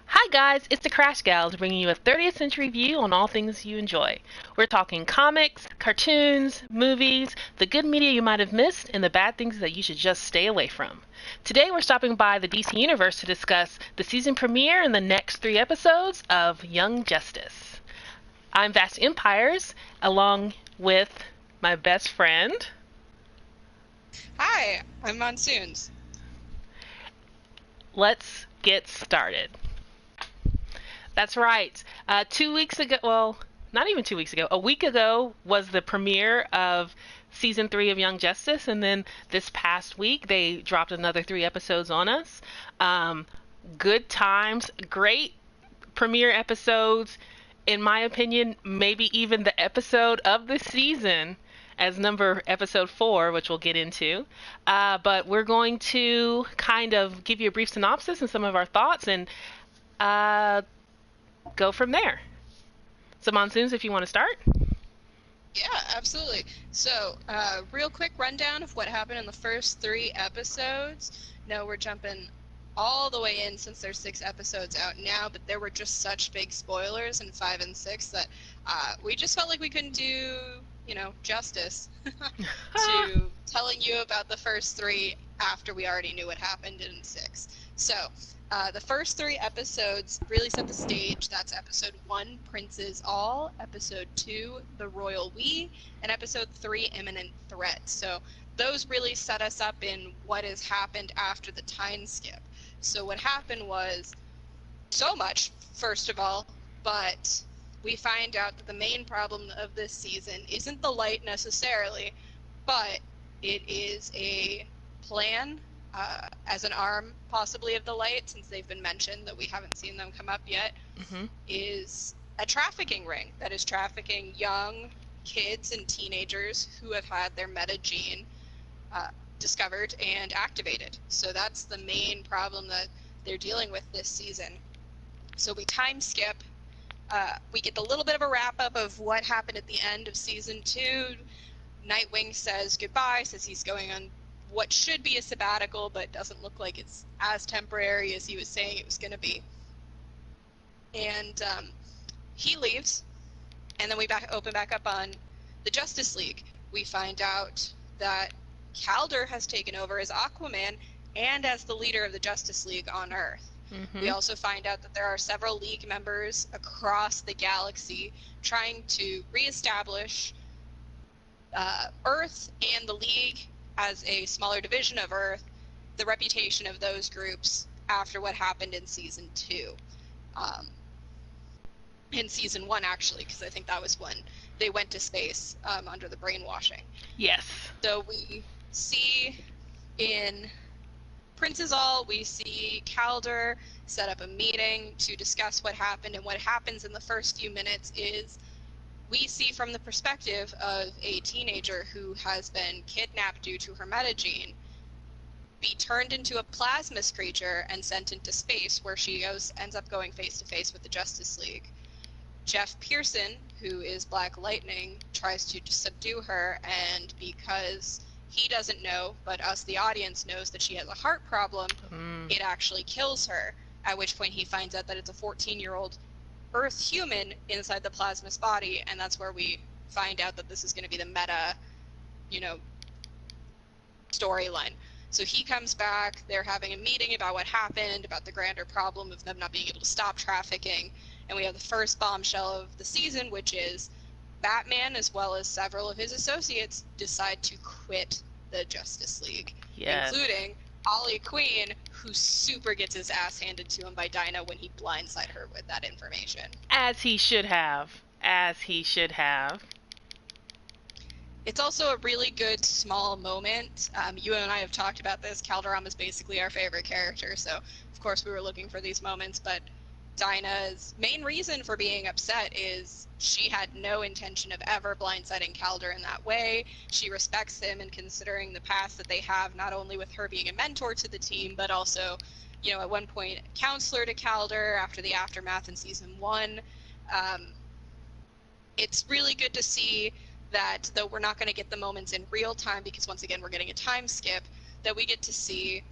Hi guys, it's the Crash Gals bringing you a 30th century view on all things you enjoy. We're talking comics, cartoons, movies, the good media you might have missed, and the bad things that you should just stay away from. Today we're stopping by the DC Universe to discuss the season premiere and the next 3 episodes of Young Justice. I'm Vast Empires, along with my best friend. Hi, I'm Monsoons. Let's get started. That's right. 2 weeks ago, well, not even 2 weeks ago, a week ago was the premiere of season 3 of Young Justice, and then this past week they dropped another 3 episodes on us. Um, Good times, great premiere episodes. In my opinion, maybe even the episode of the season as number episode 4, which we'll get into. But we're going to kind of give you a brief synopsis and some of our thoughts and uh, go from there. So, Monsoons, if you want to start. Yeah, absolutely. So, real quick rundown of what happened in the first 3 episodes. No, we're jumping all the way in since there's 6 episodes out now, but there were just such big spoilers in 5 and 6 that we just felt like we couldn't do, justice to telling you about the first 3 after we already knew what happened in 6. So, the first 3 episodes really set the stage. That's episode 1, Prince's All, episode 2, The Royal We, and episode 3, Imminent Threat. So those really set us up in what has happened after the time skip. So what happened was so much, first of all, but we find out that the main problem of this season isn't the light necessarily, but it is a plan as an arm possibly of the light, since they've been mentioned that we haven't seen them come up yet, is a trafficking ring that is trafficking young kids and teenagers who have had their meta gene discovered and activated. So that's the main problem that they're dealing with this season. So we time skip. We get a little bit of a wrap up of what happened at the end of season 2. Nightwing says goodbye, says he's going on what should be a sabbatical, but doesn't look like it's as temporary as he was saying it was going to be. And he leaves, and then we open back up on the Justice League. We find out that Calder has taken over as Aquaman and as the leader of the Justice League on Earth. We also find out that there are several League members across the galaxy trying to reestablish Earth and the League as a smaller division of Earth, the reputation of those groups after what happened in season 2. In season 1, actually, because I think that was when they went to space under the brainwashing. Yes. So we see in Prince's All, we see Calder set up a meeting to discuss what happened, and what happens in the first few minutes is we see from the perspective of a teenager who has been kidnapped due to her metagene be turned into a plasmus creature and sent into space, where she ends up going face to face with the Justice League. Jeff Pearson, who is Black Lightning, tries to subdue her, and because he doesn't know, but us, the audience, knows that she has a heart problem, it actually kills her, at which point he finds out that it's a 14-year-old Earth human inside the plasmus body, and that's where we find out that this is going to be the meta, storyline. So he comes back, they're having a meeting about what happened, about the grander problem of them not being able to stop trafficking, and we have the first bombshell of the season, which is Batman, as well as several of his associates, decide to quit the Justice League, including Ollie Queen, who super gets his ass handed to him by Dinah when he blindsided her with that information. As he should have. As he should have. It's also a really good small moment. You and I have talked about this. Calderon is basically our favorite character, so of course we were looking for these moments, but Dinah's main reason for being upset is she had no intention of ever blindsiding Calder in that way. She respects him, and considering the past that they have, not only with her being a mentor to the team, but also, at one point, a counselor to Calder after the aftermath in season 1. It's really good to see that, though we're not going to get the moments in real time, because once again we're getting a time skip, that we get to see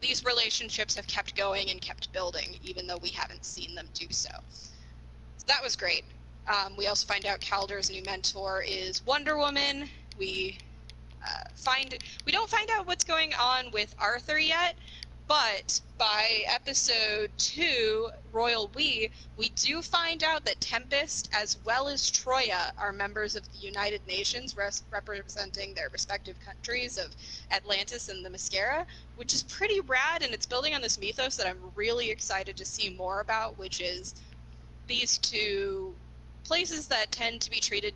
these relationships have kept going and kept building, even though we haven't seen them do so. So that was great. We also find out Calder's new mentor is Wonder Woman. We don't find out what's going on with Arthur yet, but by episode 2, Royal We do find out that Tempest as well as Troya are members of the United Nations, representing their respective countries of Atlantis and the Mascara, which is pretty rad, and it's building on this mythos that I'm really excited to see more about, which is these two places that tend to be treated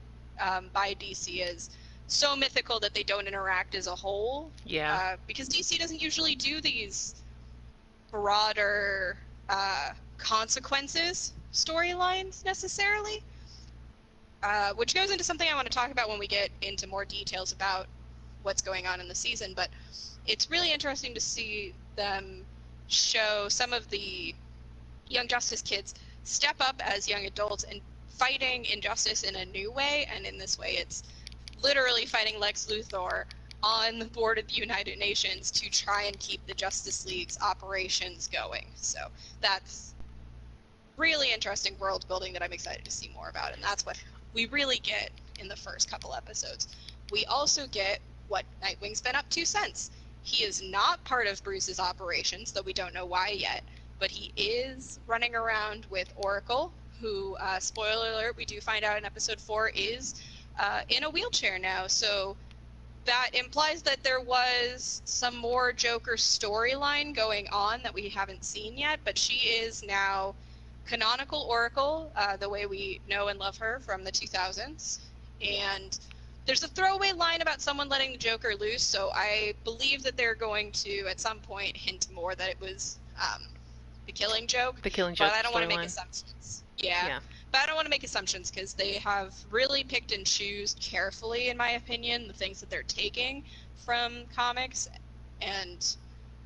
by DC as so mythical that they don't interact as a whole. Yeah. Because DC doesn't usually do these broader consequences storylines necessarily. Which goes into something I want to talk about when we get into more details about what's going on in the season. But it's really interesting to see them show some of the Young Justice kids step up as young adults and fighting injustice in a new way. And in this way, it's literally fighting Lex Luthor on the board of the United Nations to try and keep the Justice League's operations going. So that's really interesting world building that I'm excited to see more about, and that's what we really get in the first couple episodes. We also get what Nightwing's been up to since. He is not part of Bruce's operations, though we don't know why yet, but he is running around with Oracle, who, spoiler alert, we do find out in episode 4 is in a wheelchair now. So that implies that there was some more Joker storyline going on that we haven't seen yet, but she is now canonical Oracle, the way we know and love her from the 2000s. And there's a throwaway line about someone letting the Joker loose, so I believe that they're going to, at some point, hint more that it was the Killing Joke. The Killing Joke. But I don't want to make assumptions. Yeah. But I don't want to make assumptions because they have really picked and choose carefully, in my opinion, the things that they're taking from comics and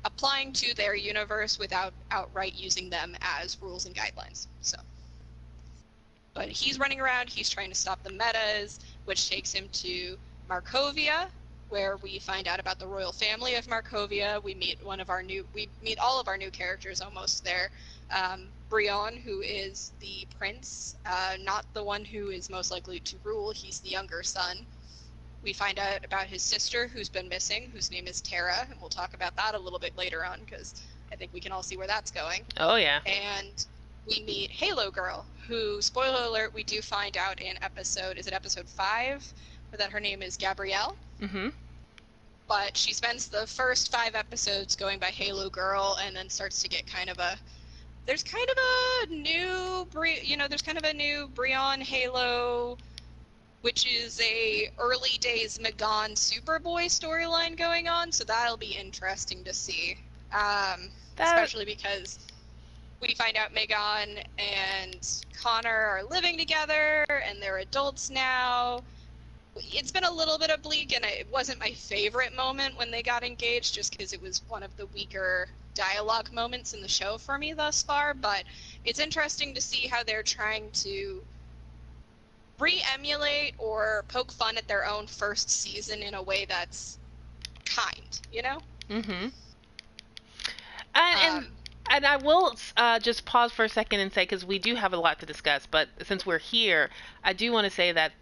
applying to their universe without outright using them as rules and guidelines. So, but he's running around, he's trying to stop the metas, which takes him to Markovia, where we find out about the royal family of Markovia. We meet all of our new characters almost there. Brion, who is the prince, not the one who is most likely to rule, he's the younger son. We find out about his sister, who's been missing, whose name is Tara, and we'll talk about that a little bit later on, because I think we can all see where that's going. Oh, yeah. And we meet Halo Girl, who, spoiler alert, we do find out in episode 5, that her name is Gabrielle. Mm-hmm. But she spends the first 5 episodes going by Halo Girl, and then starts to get there's kind of a new Brion Halo, which is a early days Magon Superboy storyline going on, so that'll be interesting to see. Especially because we find out Magon and Connor are living together, and they're adults now. It's been a little bit oblique, and it wasn't my favorite moment when they got engaged, just because it was one of the weaker dialogue moments in the show for me thus far, but it's interesting to see how they're trying to re-emulate or poke fun at their own first season in a way that's kind, you know? Mm-hmm. And I will just pause for a second and say, because we do have a lot to discuss, but since we're here, I do want to say that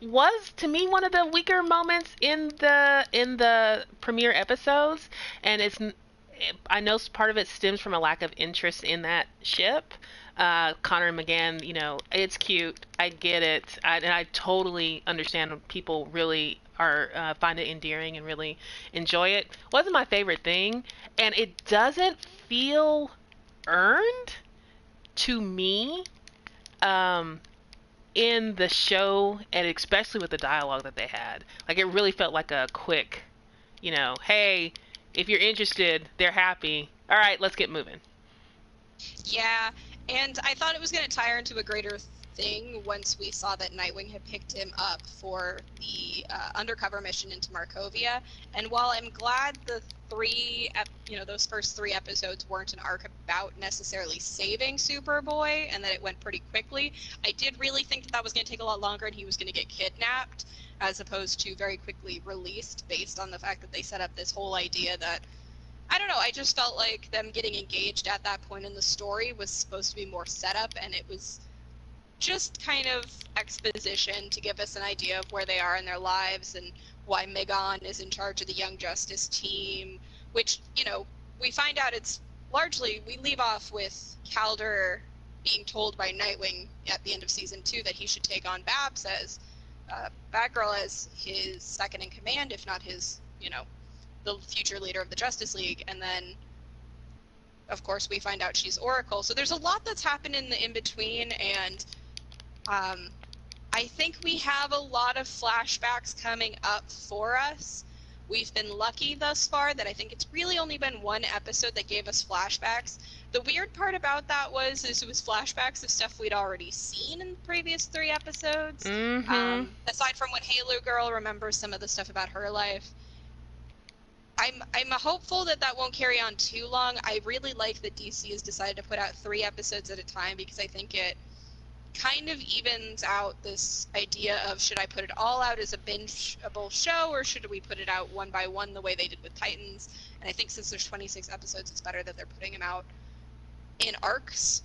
was, to me, one of the weaker moments in the premiere episodes, and I know part of it stems from a lack of interest in that ship. Connor and McGann, it's cute. I get it. And I totally understand when people really find it endearing and really enjoy it. Wasn't my favorite thing, and it doesn't feel earned to me in the show, and especially with the dialogue that they had. Like, it really felt like a quick, hey, if you're interested, they're happy. All right, let's get moving. Yeah, and I thought it was going to tie her into a greater thing once we saw that Nightwing had picked him up for the undercover mission into Markovia. And while I'm glad those first 3 episodes weren't an arc about necessarily saving Superboy and that it went pretty quickly, I did really think that was going to take a lot longer and he was going to get kidnapped. as opposed to very quickly released based on the fact that they set up this whole idea that, I don't know, I just felt like them getting engaged at that point in the story was supposed to be more setup, and it was just kind of exposition to give us an idea of where they are in their lives and why Megan is in charge of the Young Justice team, which, you know, we find out it's largely, we leave off with Calder being told by Nightwing at the end of season 2 that he should take on Babs as Batgirl as his second in command, if not his, you know, the future leader of the Justice League. And then, of course, we find out she's Oracle. So there's a lot that's happened in the in-between, and I think we have a lot of flashbacks coming up for us. We've been lucky thus far that I think it's really only been one episode that gave us flashbacks. The weird part about that was it was flashbacks of stuff we'd already seen in the previous 3 episodes. Aside from when Halo Girl remembers some of the stuff about her life. I'm hopeful that that won't carry on too long. I really like that DC has decided to put out 3 episodes at a time, because I think it kind of evens out this idea of, should I put it all out as a bingeable show, or should we put it out one by one the way they did with Titans? And I think since there's 26 episodes, it's better that they're putting them out in arcs.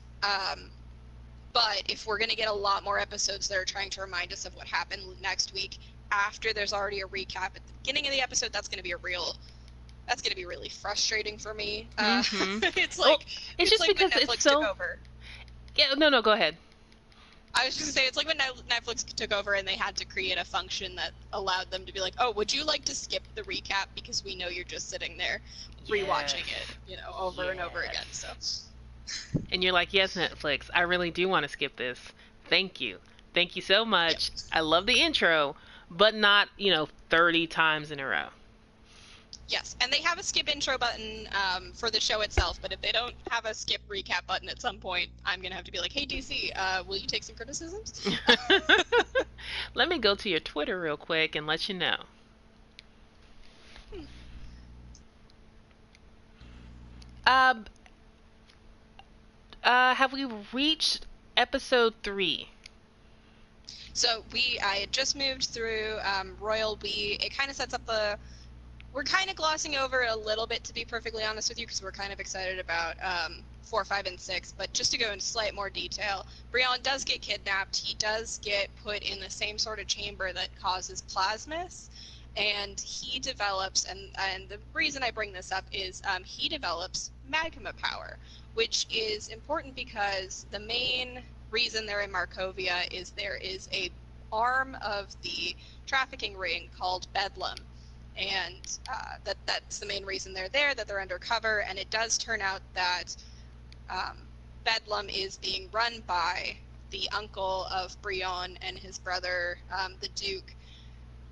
But if we're going to get a lot more episodes that are trying to remind us of what happened next week, after there's already a recap at the beginning of the episode, that's going to be really frustrating for me. It's like, well, it's just like because when Netflix it's so took over. Yeah, no, go ahead. I was just going to say, it's like when Netflix took over and they had to create a function that allowed them to be like, oh, would you like to skip the recap because we know you're just sitting there rewatching it, you know, over and over again. So. And you're like, yes, Netflix, I really do want to skip this. Thank you. Thank you so much. Yep. I love the intro, but not, 30 times in a row. Yes, and they have a skip intro button for the show itself, but if they don't have a skip recap button at some point, I'm going to have to be like, hey, DC, will you take some criticisms? Let me go to your Twitter real quick and let you know. Have we reached episode 3? So I had just moved through Royal We. It kind of sets up we're kind of glossing over it a little bit, to be perfectly honest with you, because we're kind of excited about 4, 5, and 6. But just to go into slight more detail, Brion does get kidnapped. He does get put in the same sort of chamber that causes plasmus, and he develops, and the reason I bring this up is he develops magma power, which is important because the main reason they're in Markovia is there is a arm of the trafficking ring called Bedlam. And that's the main reason they're there, that they're undercover. And it does turn out that Bedlam is being run by the uncle of Brion and his brother, the Duke.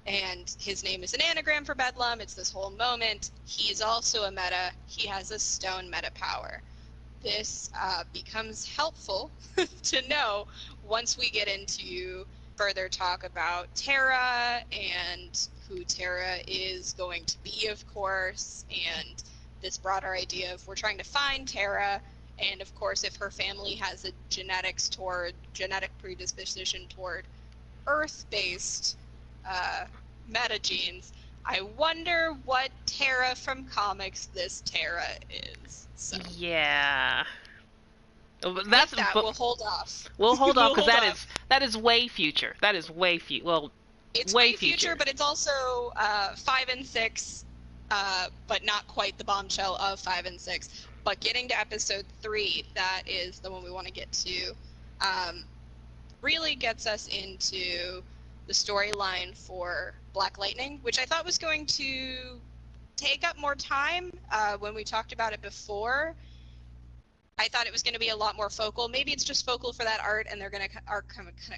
And his name is an anagram for Bedlam. It's this whole moment. He's also a meta. He has a stone meta power. This becomes helpful to know once we get into further talk about Terra and who Terra is going to be, of course, and this broader idea of we're trying to find Terra, and of course if her family has a genetic predisposition toward Earth-based metagenes, I wonder what Terra from comics this Terra is. So. Yeah. We'll hold off. We'll hold off because that is way future. That is way future. Well, it's way future, but it's also 5 and 6, but not quite the bombshell of 5 and 6. But getting to episode 3, that is the one we want to get to, really gets us into the storyline for Black Lightning, which I thought was going to take up more time when we talked about it before. I thought it was going to be a lot more focal. Maybe it's just focal for that art, and they're going to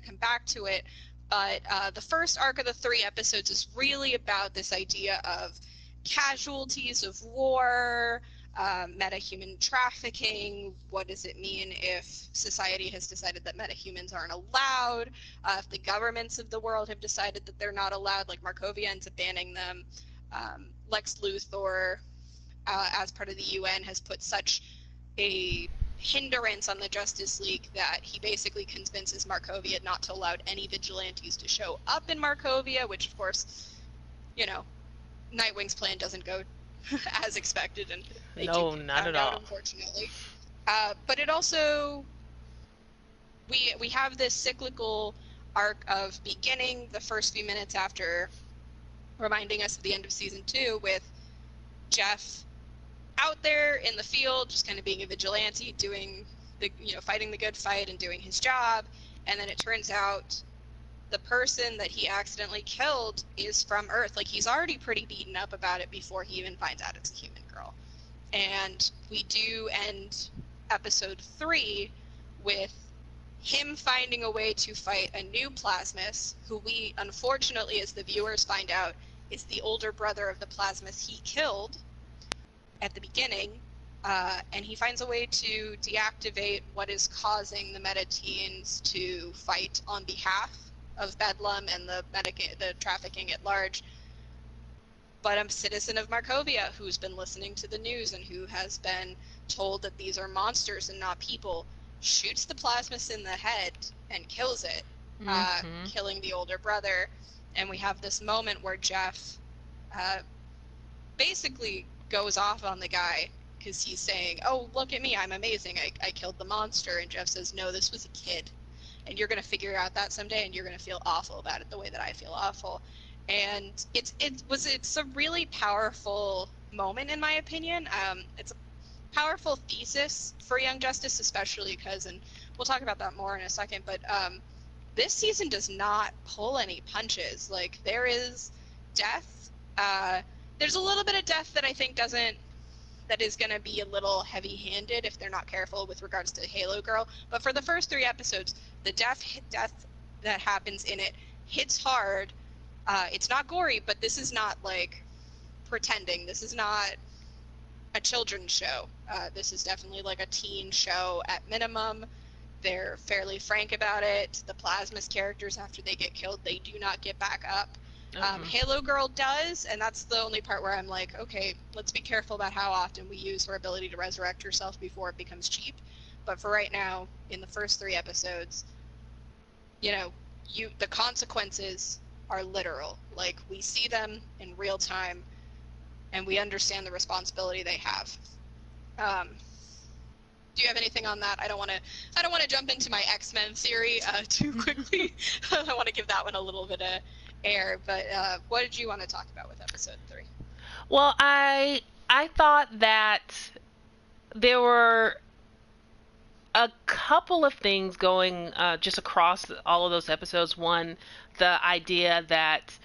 come back to it. But the first arc of the 3 episodes is really about this idea of casualties of war, metahuman trafficking. What does it mean if society has decided that metahumans aren't allowed? If the governments of the world have decided that they're not allowed, like Markovia ends up banning them. Lex Luthor, as part of the UN, has put such a hindrance on the Justice League that he basically convinces Markovia not to allow any vigilantes to show up in Markovia, which of course, you know, Nightwing's plan doesn't go as expected, and they do No, get not at found out, all. unfortunately. But it also, we have this cyclical arc of beginning the first few minutes after reminding us of the end of season 2 with Jeff out there in the field, just kind of being a vigilante, doing the, fighting the good fight and doing his job. And then it turns out the person that he accidentally killed is from Earth. Like, he's already pretty beaten up about it before he even finds out it's a human girl. And we do end episode 3 with him finding a way to fight a new Plasmus, who we, unfortunately, as the viewers find out, is the older brother of the Plasmus he killed at the beginning, and he finds a way to deactivate what is causing the meta-teens to fight on behalf of Bedlam and the trafficking at large. But a citizen of Markovia who's been listening to the news and who has been told that these are monsters and not people shoots the Plasmus in the head and kills it, killing the older brother. And we have this moment where Jeff basically goes off on the guy because he's saying, oh, look at me, I'm amazing, I killed the monster. And Jeff says, no, this was a kid, and you're going to figure out that someday, and you're going to feel awful about it the way that I feel awful. And it's a really powerful moment, in my opinion. It's a powerful thesis for Young Justice, especially because, and we'll talk about that more in a second, but this season does not pull any punches. Like, there is death. There's a little bit of death that I think that is going to be a little heavy-handed if they're not careful with regards to Halo Girl. But for the first 3 episodes, the death that happens in it hits hard. It's not gory, but this is not like pretending. This is not a children's show. This is definitely like a teen show at minimum. They're fairly frank about it. The Plasmus characters, after they get killed, they do not get back up. Halo Girl does, and that's the only part where I'm like, okay, let's be careful about how often we use her ability to resurrect herself before it becomes cheap. But for right now, in the first 3 episodes, the consequences are literal. Like, we see them in real time, and we understand the responsibility they have. Do you have anything on that? I don't want to jump into my X-Men theory too quickly. I want to give that one a little bit of air. But what did you want to talk about with episode 3? Well, I thought that there were a couple of things going just across all of those episodes. One, the idea that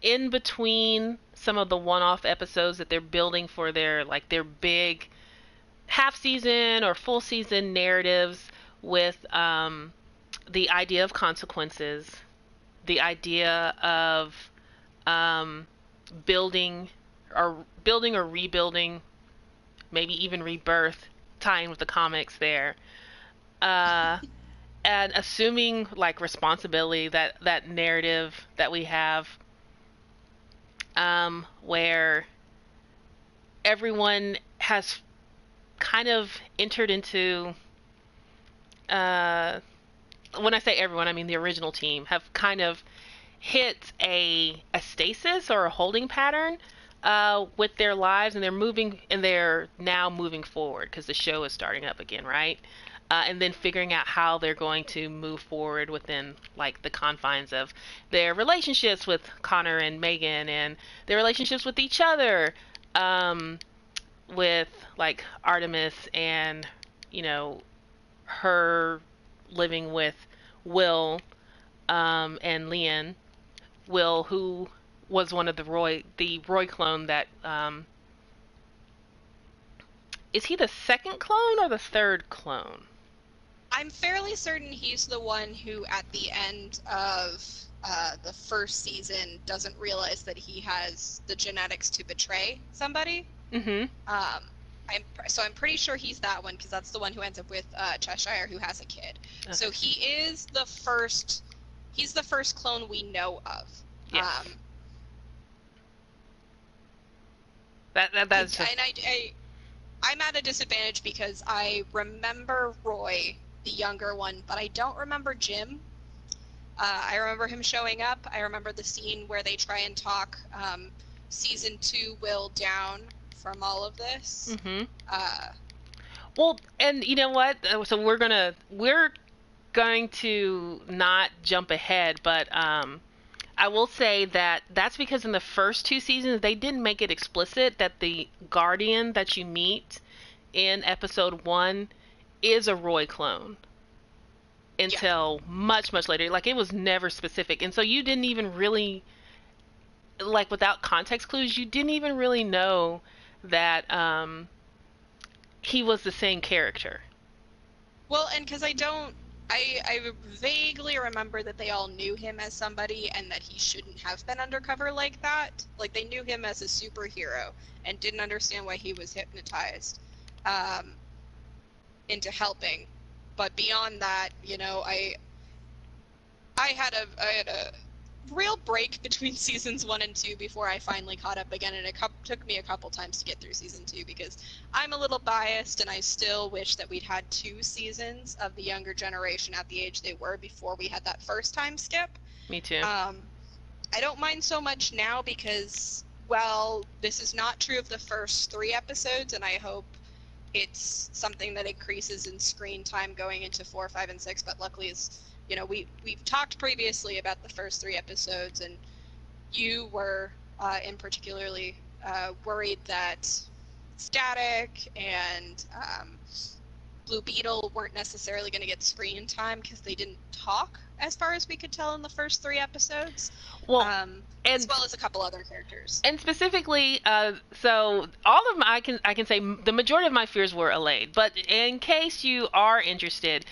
in between some of the one-off episodes that they're building for their big half season or full season narratives with the idea of consequences, the idea of building or rebuilding, maybe even rebirth, tying with the comics there, and assuming like responsibility, that narrative that we have, where everyone has kind of entered into, when I say everyone, I mean the original team, have kind of hit a stasis or a holding pattern with their lives, and they're now moving forward because the show is starting up again, right? And then figuring out how they're going to move forward within like the confines of their relationships with Connor and Megan, and their relationships with each other, with like Artemis and her living with Will, and Leon. Will, who was one of the Roy clone that is he the second clone or the third clone? I'm fairly certain he's the one who, at the end of the first season, doesn't realize that he has the genetics to betray somebody. Mm-hmm. I'm pretty sure he's that one, because that's the one who ends up with Cheshire, who has a kid. Okay. So he is the first. He's the first clone we know of. Yes. That's just... I'm at a disadvantage because I remember Roy, the younger one, but I don't remember Jim. I remember him showing up. I remember the scene where they try and talk season 2 Will down from all of this. Mm-hmm. Uh, Well, and you know what? So we're going to not jump ahead, but I will say that that's because in the first 2 seasons they didn't make it explicit that the Guardian that you meet in episode 1 is a Roy clone until much later. Like, it was never specific, and so you didn't even really, like, without context clues, you didn't even really know that he was the same character. Well, and because I vaguely remember that they all knew him as somebody and that he shouldn't have been undercover like that. Like, they knew him as a superhero and didn't understand why he was hypnotized into helping. But beyond that, you know, I had a real break between seasons 1 and 2 before I finally caught up again, and it took me a couple times to get through season 2 because I'm a little biased and I still wish that we'd had 2 seasons of the younger generation at the age they were before we had that first time skip. Me too. I don't mind so much now because, well, this is not true of the first 3 episodes, and I hope it's something that increases in screen time going into 4, 5, and 6, but luckily it's, you know, we've talked previously about the first 3 episodes, and you were in particularly worried that Static and Blue Beetle weren't necessarily going to get screen time because they didn't talk, as far as we could tell in the first 3 episodes. Well, as well as a couple other characters. And specifically, so all of my, I can say the majority of my fears were allayed. But in case you are interested,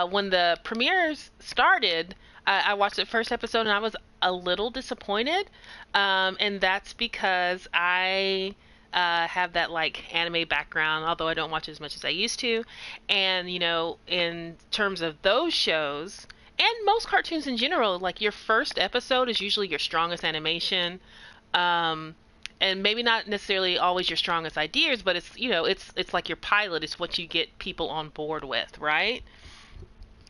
when the premieres started, I watched the first episode and I was a little disappointed, and that's because I have that, like, anime background, although I don't watch as much as I used to. And, you know, in terms of those shows, and most cartoons in general, like, your first episode is usually your strongest animation, and maybe not necessarily always your strongest ideas, but it's, you know, it's like your pilot. It's what you get people on board with, right?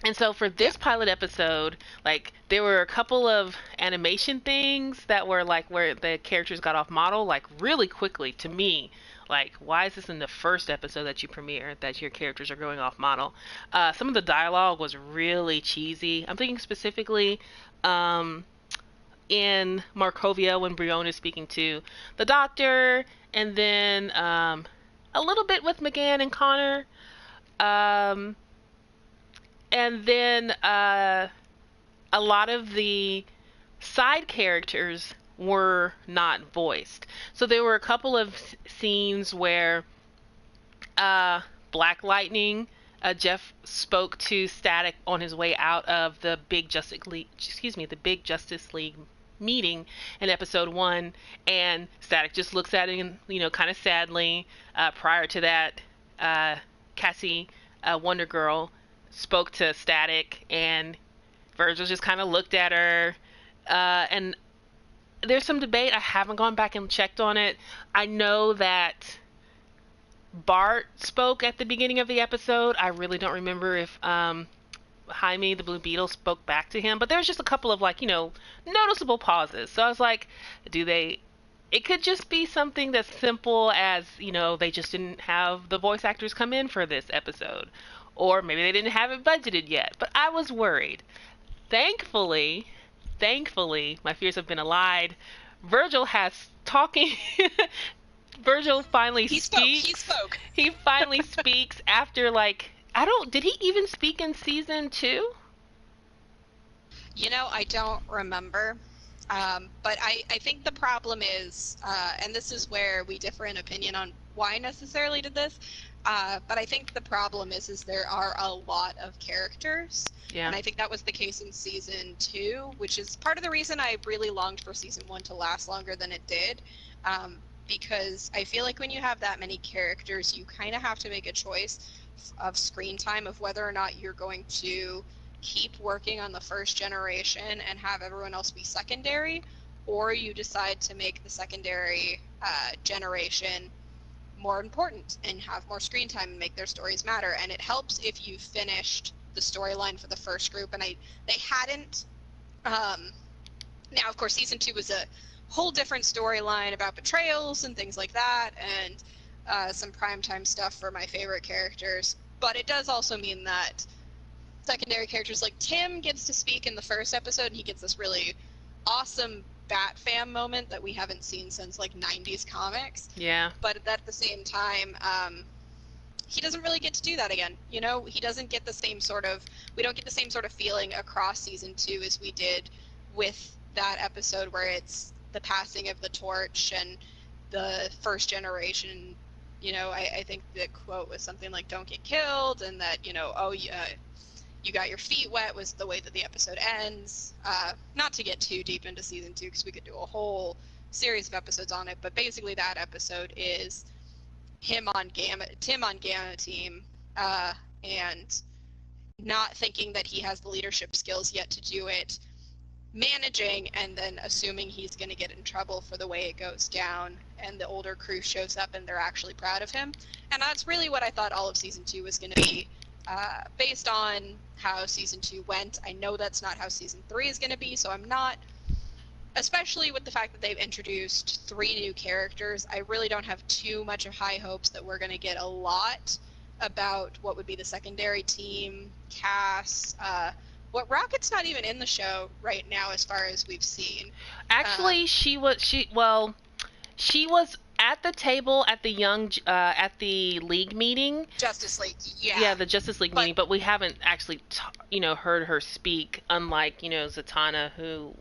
And so for this pilot episode, like, there were a couple of animation things that were, like, where the characters got off model, like, really quickly to me. Like, why is this in the first episode that you premiere that your characters are going off model? Some of the dialogue was really cheesy. I'm thinking specifically in Markovia when Brion is speaking to the doctor, and then a little bit with McGann and Connor. And then a lot of the side characters were not voiced. So there were a couple of scenes where Black Lightning, Jeff spoke to Static on his way out of the big Justice League meeting in episode 1, and Static just looks at him, you know, kind of sadly. Prior to that, Cassie, Wonder Girl, spoke to Static, and Virgil just kind of looked at her, and there's some debate. I haven't gone back and checked on it. I know that Bart spoke at the beginning of the episode. I really don't remember if Jaime, the Blue Beetle, spoke back to him, but there was just a couple of, like, you know, noticeable pauses. So I was like, it could just be something that's simple as, you know, they just didn't have the voice actors come in for this episode. Or maybe they didn't have it budgeted yet. But I was worried. Thankfully, my fears have been allayed. Virgil has talking. Virgil finally speaks. He spoke. He finally speaks after, like, did he even speak in season 2? You know, I don't remember. But I think the problem is, and this is where we differ in opinion on why necessarily did this, but I think the problem is there are a lot of characters. Yeah. And I think that was the case in season 2, which is part of the reason I really longed for season 1 to last longer than it did. Because I feel like when you have that many characters, you kind of have to make a choice of screen time of whether or not you're going to keep working on the first generation and have everyone else be secondary, or you decide to make the secondary generation more important and have more screen time and make their stories matter. And it helps if you've finished the storyline for the first group. And they hadn't. Now, of course, season 2 was a whole different storyline about betrayals and things like that, and some primetime stuff for my favorite characters. But it does also mean that secondary characters like Tim gets to speak in the first episode, and he gets this really awesome Bat fam moment that we haven't seen since like 90s comics. Yeah. But at the same time, he doesn't really get to do that again. You know, he doesn't get the same sort of, we don't get the same sort of feeling across season 2 as we did with that episode where it's the passing of the torch and the first generation. You know, I think the quote was something like, "Don't get killed," and that, you know, oh yeah, you got your feet wet was the way that the episode ends. Not to get too deep into season 2 because we could do a whole series of episodes on it, but basically that episode is Tim on Gamma Team, and not thinking that he has the leadership skills yet to do it, managing, and then assuming he's going to get in trouble for the way it goes down, and the older crew shows up and they're actually proud of him. And that's really what I thought all of season 2 was going to be, based on how season 2 went. I know that's not how season 3 is going to be, so I'm not, especially with the fact that they've introduced 3 new characters, I really don't have too much of high hopes that we're going to get a lot about what would be the secondary team, Cass. Rocket's not even in the show right now as far as we've seen. Actually, she was at the table at the League meeting. Justice League, yeah. Yeah, the Justice League meeting, but we haven't actually heard her speak, unlike, Zatanna, who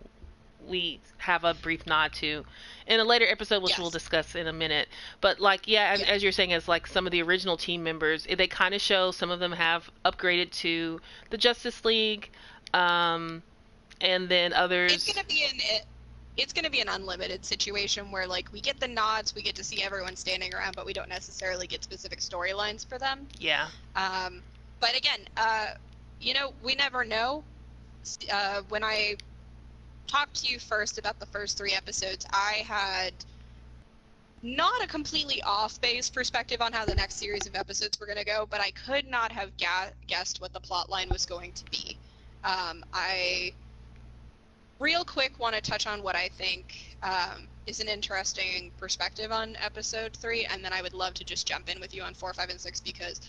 we have a brief nod to in a later episode, which we'll discuss in a minute. But as you're saying, as like some of the original team members, they kind of show some of them have upgraded to the Justice League, and then others. It's gonna be an unlimited situation where like we get the nods, we get to see everyone standing around, but we don't necessarily get specific storylines for them. Yeah. But again, we never know. When I talked to you first about the first 3 episodes, I had not a completely off-base perspective on how the next series of episodes were going to go, but I could not have guessed what the plot line was going to be. I real quick want to touch on what I think is an interesting perspective on episode 3, and then I would love to just jump in with you on 4, 5, and 6, because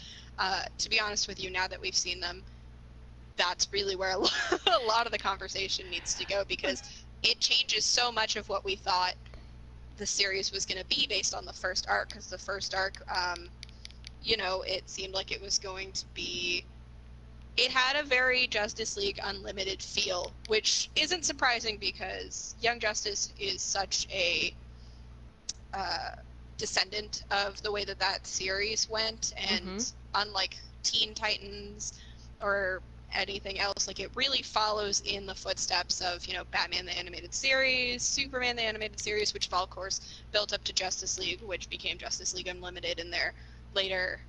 to be honest with you, now that we've seen them, that's really where a lot of the conversation needs to go, because it changes so much of what we thought the series was going to be based on the first arc. Because the first arc, it seemed like it was going to be, it had a very Justice League Unlimited feel, which isn't surprising because Young Justice is such a descendant of the way that series went, and unlike Teen Titans or anything else, like it really follows in the footsteps of Batman the Animated Series, Superman the Animated Series, which of course built up to Justice League, which became Justice League Unlimited in their later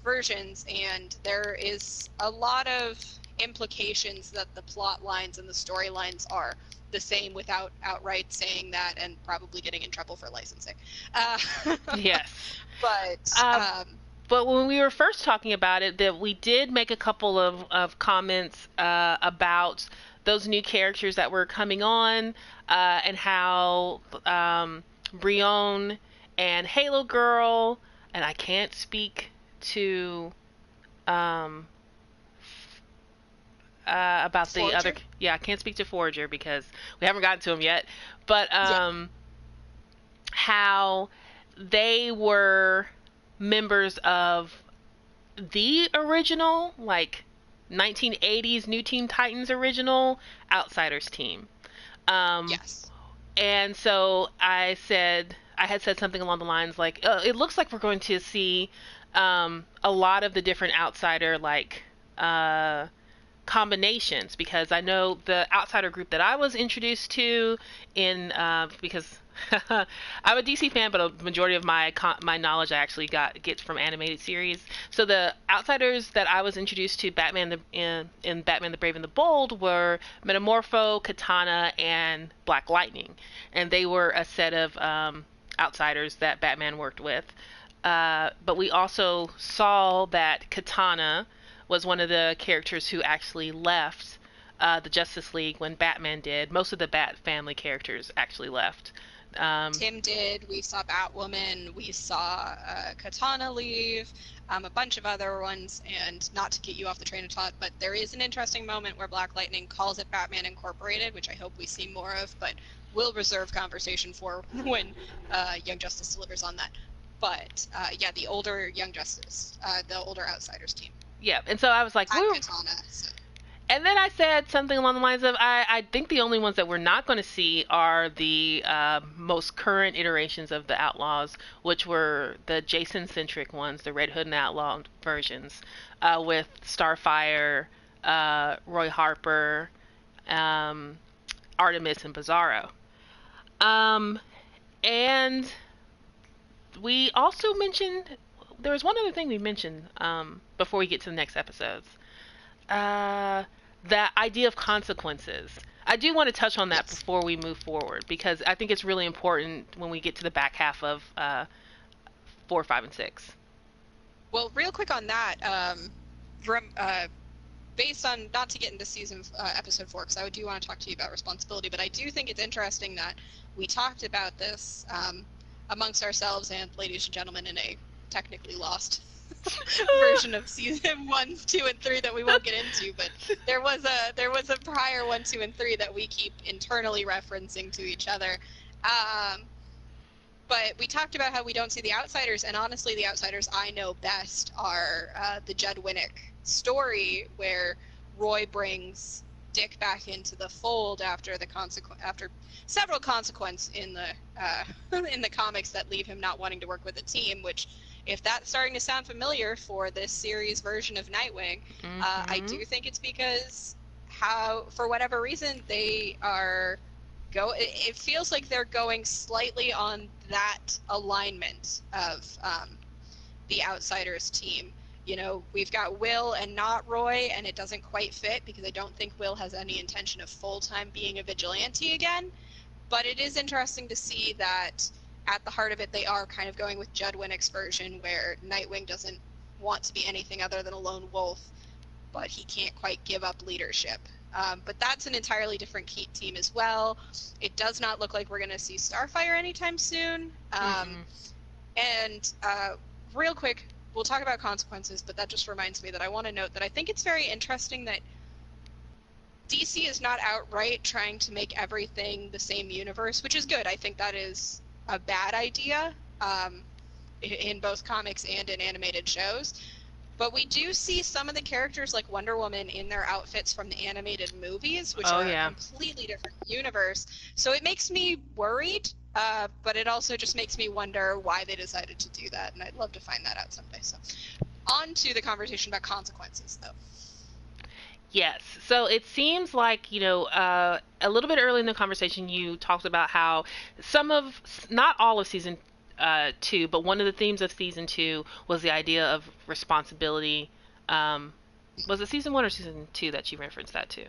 versions. And there is a lot of implications that the plot lines and the storylines are the same without outright saying that, and probably getting in trouble for licensing. Yes. But when we were first talking about it, that we did make a couple of comments about those new characters that were coming on, and how Brion and Halo Girl, and I can't speak to about Forger? the other. Yeah, I can't speak to Forger because we haven't gotten to him yet. But how they were members of the original, like 1980s New Teen Titans original Outsiders team. Yes. And so I had said something along the lines like, it looks like we're going to see a lot of the different Outsider combinations, because I know the Outsider group that I was introduced to because I'm a DC fan, but a majority of my knowledge I actually gets from animated series. So the Outsiders that I was introduced to in Batman the Brave and the Bold were Metamorpho, Katana, and Black Lightning, and they were a set of Outsiders that Batman worked with. But we also saw that Katana was one of the characters who actually left the Justice League when Batman did. Most of the Bat family characters actually left. Tim did. We saw Batwoman. We saw Katana leave. A bunch of other ones. And not to get you off the train of thought, but there is an interesting moment where Black Lightning calls it Batman Incorporated, which I hope we see more of, but we'll reserve conversation for when Young Justice delivers on that. But yeah, the older Young Justice, the older Outsiders team. Yeah, and so I was like, I'm Katana. So. And then I said something along the lines of, I think the only ones that we're not going to see are the most current iterations of the Outlaws, which were the Jason-centric ones, the Red Hood and Outlaw versions, with Starfire, Roy Harper, Artemis, and Bizarro. And we also mentioned, there was one other thing we mentioned before we get to the next episodes. The idea of consequences. I do want to touch on that before we move forward, because I think it's really important when we get to the back half of 4, 5, and 6. Well, real quick on that, based on, not to get into episode 4, because I do want to talk to you about responsibility, but I do think it's interesting that we talked about this amongst ourselves and ladies and gentlemen in a technically lost version of season 1, 2, and 3 that we won't get into, but there was a prior 1, 2, and 3 that we keep internally referencing to each other. But we talked about how we don't see the Outsiders, and honestly, the Outsiders I know best are the Judd Winnick story, where Roy brings Dick back into the fold after several consequences in the comics that leave him not wanting to work with the team, which, if that's starting to sound familiar for this series version of Nightwing, I do think it's because for whatever reason, they are it feels like they're going slightly on that alignment of the Outsiders team. You know, we've got Will and not Roy, and it doesn't quite fit because I don't think Will has any intention of full-time being a vigilante again. But it is interesting to see that at the heart of it, they are kind of going with Judd Winnick's version, where Nightwing doesn't want to be anything other than a lone wolf, but he can't quite give up leadership. But that's an entirely different team as well. It does not look like we're going to see Starfire anytime soon. And real quick, we'll talk about consequences, but that just reminds me that I want to note that I think it's very interesting that DC is not outright trying to make everything the same universe, which is good. I think that is a bad idea in both comics and in animated shows. But we do see some of the characters like Wonder Woman in their outfits from the animated movies, which are a completely different universe. So it makes me worried, but it also just makes me wonder why they decided to do that, and I'd love to find that out someday. So on to the conversation about consequences, though. Yes. So it seems like, a little bit early in the conversation, you talked about how not all of season 2, but one of the themes of season 2 was the idea of responsibility. Was it season 1 or season 2 that you referenced that to?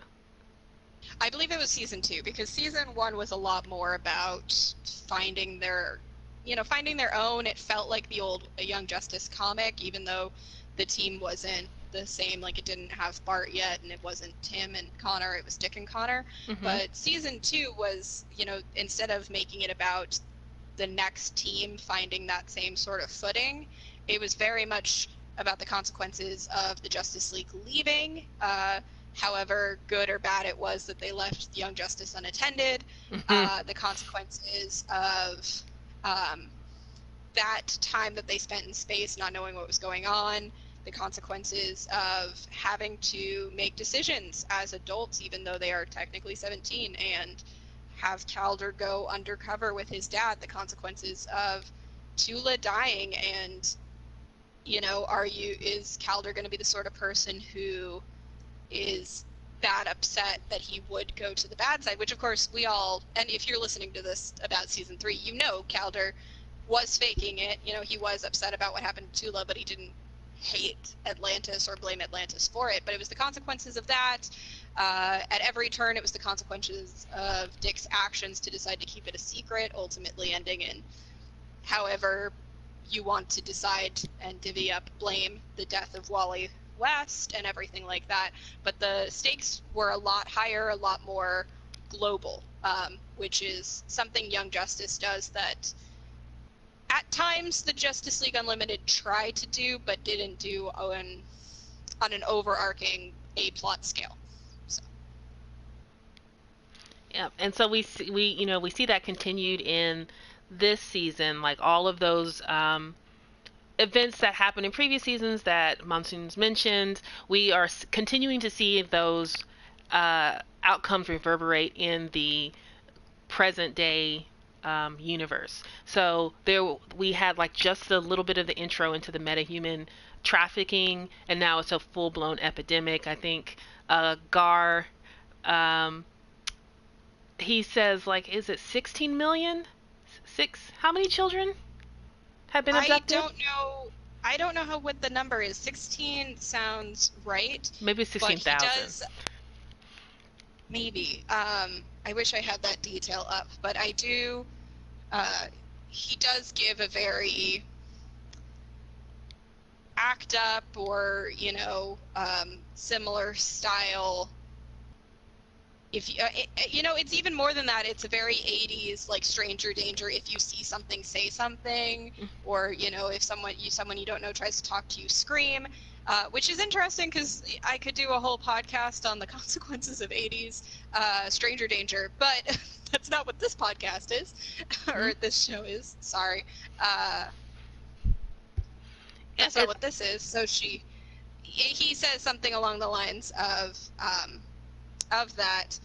I believe it was season 2, because season 1 was a lot more about finding their own. It felt like the old Young Justice comic, even though the team wasn't the same. Like, it didn't have Bart yet, and it wasn't Tim and Connor, it was Dick and Connor. But season 2 was, instead of making it about the next team finding that same sort of footing, it was very much about the consequences of the Justice League leaving, however good or bad it was that they left Young Justice unattended, the consequences of that time that they spent in space not knowing what was going on, the consequences of having to make decisions as adults, even though they are technically 17, and have Calder go undercover with his dad, the consequences of Tula dying, and, is Calder going to be the sort of person who is that upset that he would go to the bad side, which of course we all, and if you're listening to this about season 3, Calder was faking it. He was upset about what happened to Tula, but he didn't hate Atlantis or blame Atlantis for it, but it was the consequences of that. At every turn, it was the consequences of Dick's actions to decide to keep it a secret, ultimately ending in however you want to decide and divvy up blame the death of Wally West and everything like that. But the stakes were a lot higher, a lot more global, which is something Young Justice does that at times the Justice League Unlimited tried to do, but didn't do on an overarching A-plot scale. So. Yeah, and so we see that continued in this season, like all of those events that happened in previous seasons that Monsoon's mentioned. We are continuing to see those outcomes reverberate in the present day universe. So there we had like just a little bit of the intro into the metahuman trafficking, and now it's a full-blown epidemic. I think Gar, he says, like, is it 16 million? How many children have been abducted? I don't know what the number is. 16 sounds right. Maybe 16,000. Maybe. I wish I had that detail up, but I do. He does give a very act up or, similar style. If it's even more than that. It's a very 80s, like stranger danger. If you see something, say something, or if someone you don't know tries to talk to you, scream. Which is interesting because I could do a whole podcast on the consequences of 80s stranger danger, but that's not what this podcast is, or this show is. Sorry, that's not what this is. So he says something along the lines of that,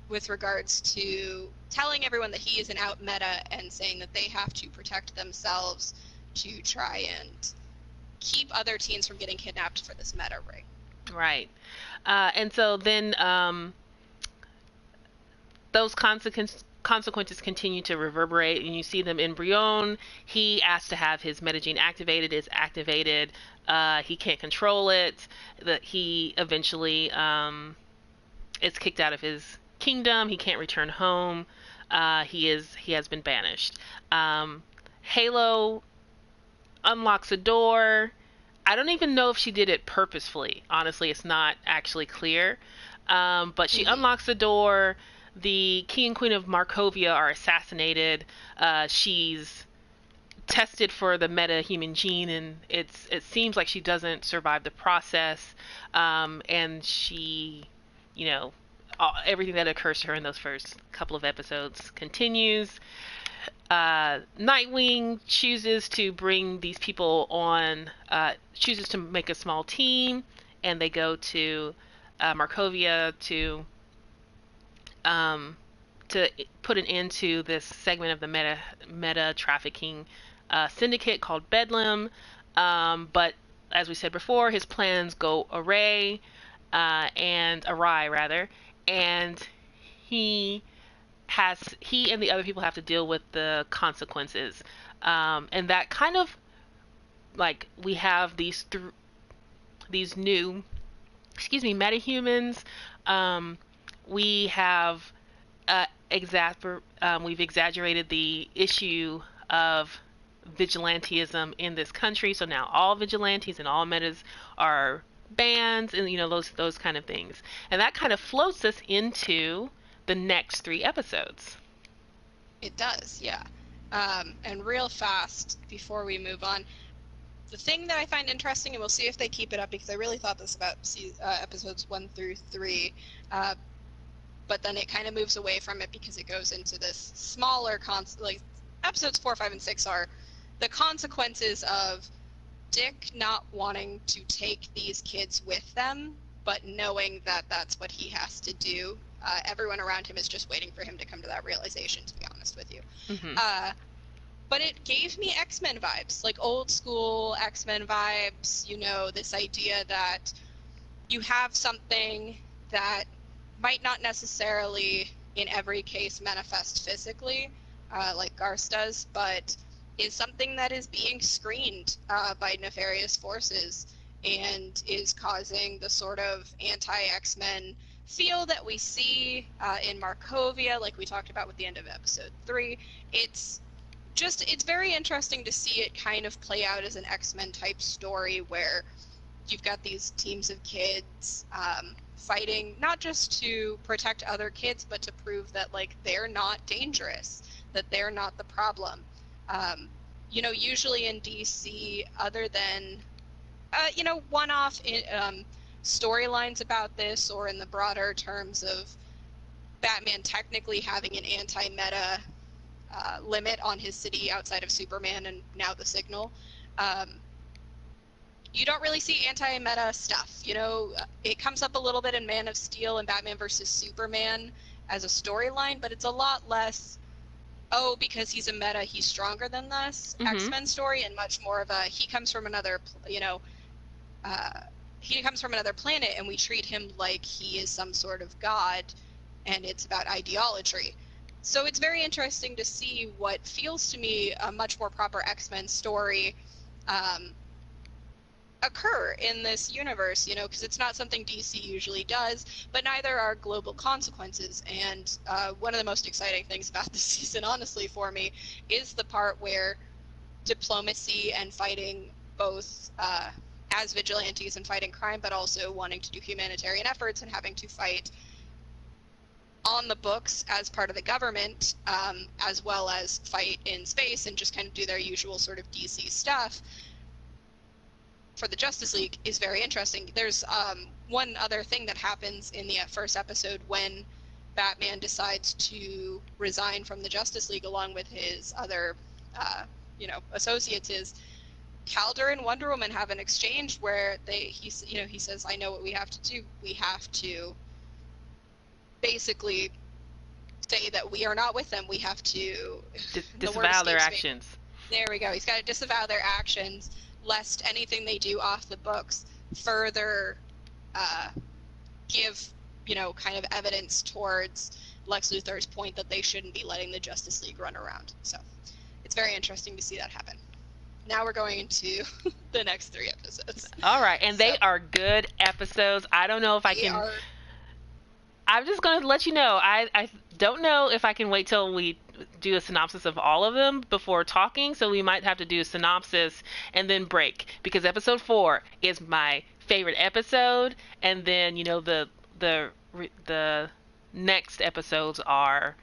with regards to telling everyone that he is an out meta and saying that they have to protect themselves to try and keep other teens from getting kidnapped for this meta ring. Right. And so then those consequences continue to reverberate, and you see them in Brion. He asked to have his metagene activated. It's activated. He can't control it. That he eventually is kicked out of his kingdom. He can't return home. He has been banished. Halo unlocks a door. I don't even know if she did it purposefully. Honestly, it's not actually clear. But she unlocks the door. The king and queen of Markovia are assassinated. She's tested for the meta-human gene, and it seems like she doesn't survive the process. And she, everything that occurs to her in those first couple of episodes continues. Nightwing chooses to bring these people on, chooses to make a small team, and they go to Markovia to put an end to this segment of the meta trafficking syndicate called Bedlam. But as we said before, his plans go awry, and he and the other people have to deal with the consequences. And that kind of, like, we have these new, metahumans. We have we've exaggerated the issue of vigilantism in this country. So now all vigilantes and all metas are banned, and those kind of things. And that kind of floats us into the next 3 episodes. It does, yeah. And real fast, before we move on, the thing that I find interesting, and we'll see if they keep it up, because I really thought this about episodes 1 through 3, but then it kind of moves away from it because it goes into this smaller like episodes 4, 5, and 6 are the consequences of Dick not wanting to take these kids with them, but knowing that that's what he has to do. Everyone around him is just waiting for him to come to that realization, to be honest with you. Mm-hmm. But it gave me X-Men vibes, like old school X-Men vibes, this idea that you have something that might not necessarily in every case manifest physically, like Garst does, but is something that is being screened by nefarious forces and is causing the sort of anti-X-Men feel that we see in Markovia, like we talked about with the end of episode 3. It's just, it's very interesting to see it kind of play out as an X-Men type story where you've got these teams of kids fighting not just to protect other kids, but to prove that like they're not dangerous, that they're not the problem. You know, usually in DC, other than you know, one-off storylines about this, or in the broader terms of Batman technically having an anti-meta limit on his city outside of Superman and now the Signal. You don't really see anti-meta stuff. You know, it comes up a little bit in Man of Steel and Batman versus Superman as a storyline, but it's a lot less, oh, because he's a meta, he's stronger than us X-Men story, and much more of a, he comes from another, you know, he comes from another planet and we treat him like he is some sort of god, and it's about ideology. So it's very interesting to see what feels to me a much more proper X-Men story occur in this universe, you know, because it's not something DC usually does, but neither are global consequences. And one of the most exciting things about this season, honestly, for me, is the part where diplomacy and fighting both as vigilantes and fighting crime, but also wanting to do humanitarian efforts and having to fight on the books as part of the government, as well as fight in space and just kind of do their usual sort of DC stuff for the Justice League, is very interesting. There's one other thing that happens in the first episode when Batman decides to resign from the Justice League along with his other, you know, associates, is Calder and Wonder Woman have an exchange where he says, I know what we have to do. We have to basically say that we are not with them. We have to disavow their actions. There we go. He's got to disavow their actions, lest anything they do off the books further give, you know, kind of evidence towards Lex Luthor's point that they shouldn't be letting the Justice League run around. So it's very interesting to see that happen. Now we're going into the next 3 episodes. All right, and they are good episodes. I don't know if I can... I'm just going to let you know. I don't know if I can wait till we do a synopsis of all of them before talking, so we might have to do a synopsis and then break, because episode 4 is my favorite episode, and then, you know, the next episodes are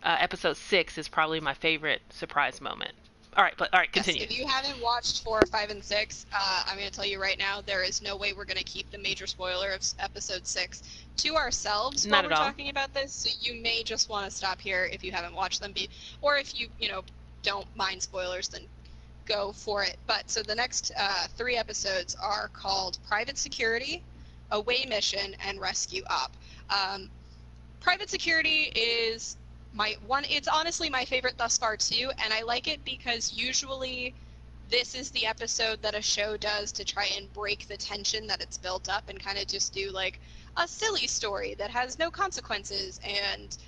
episode 6 is probably my favorite surprise moment. All right, continue. Yes, if you haven't watched 4, 5, and 6, I'm going to tell you right now, there is no way we're going to keep the major spoiler of episode 6 to ourselves while we're talking about this. So you may just want to stop here if you haven't watched them, or if you don't mind spoilers, then go for it. But so the next 3 episodes are called Private Security, Away Mission, and Rescue Up. Private Security is it's honestly my favorite thus far too, and I like it because usually this is the episode that a show does to try and break the tension that it's built up and kind of just do like a silly story that has no consequences, and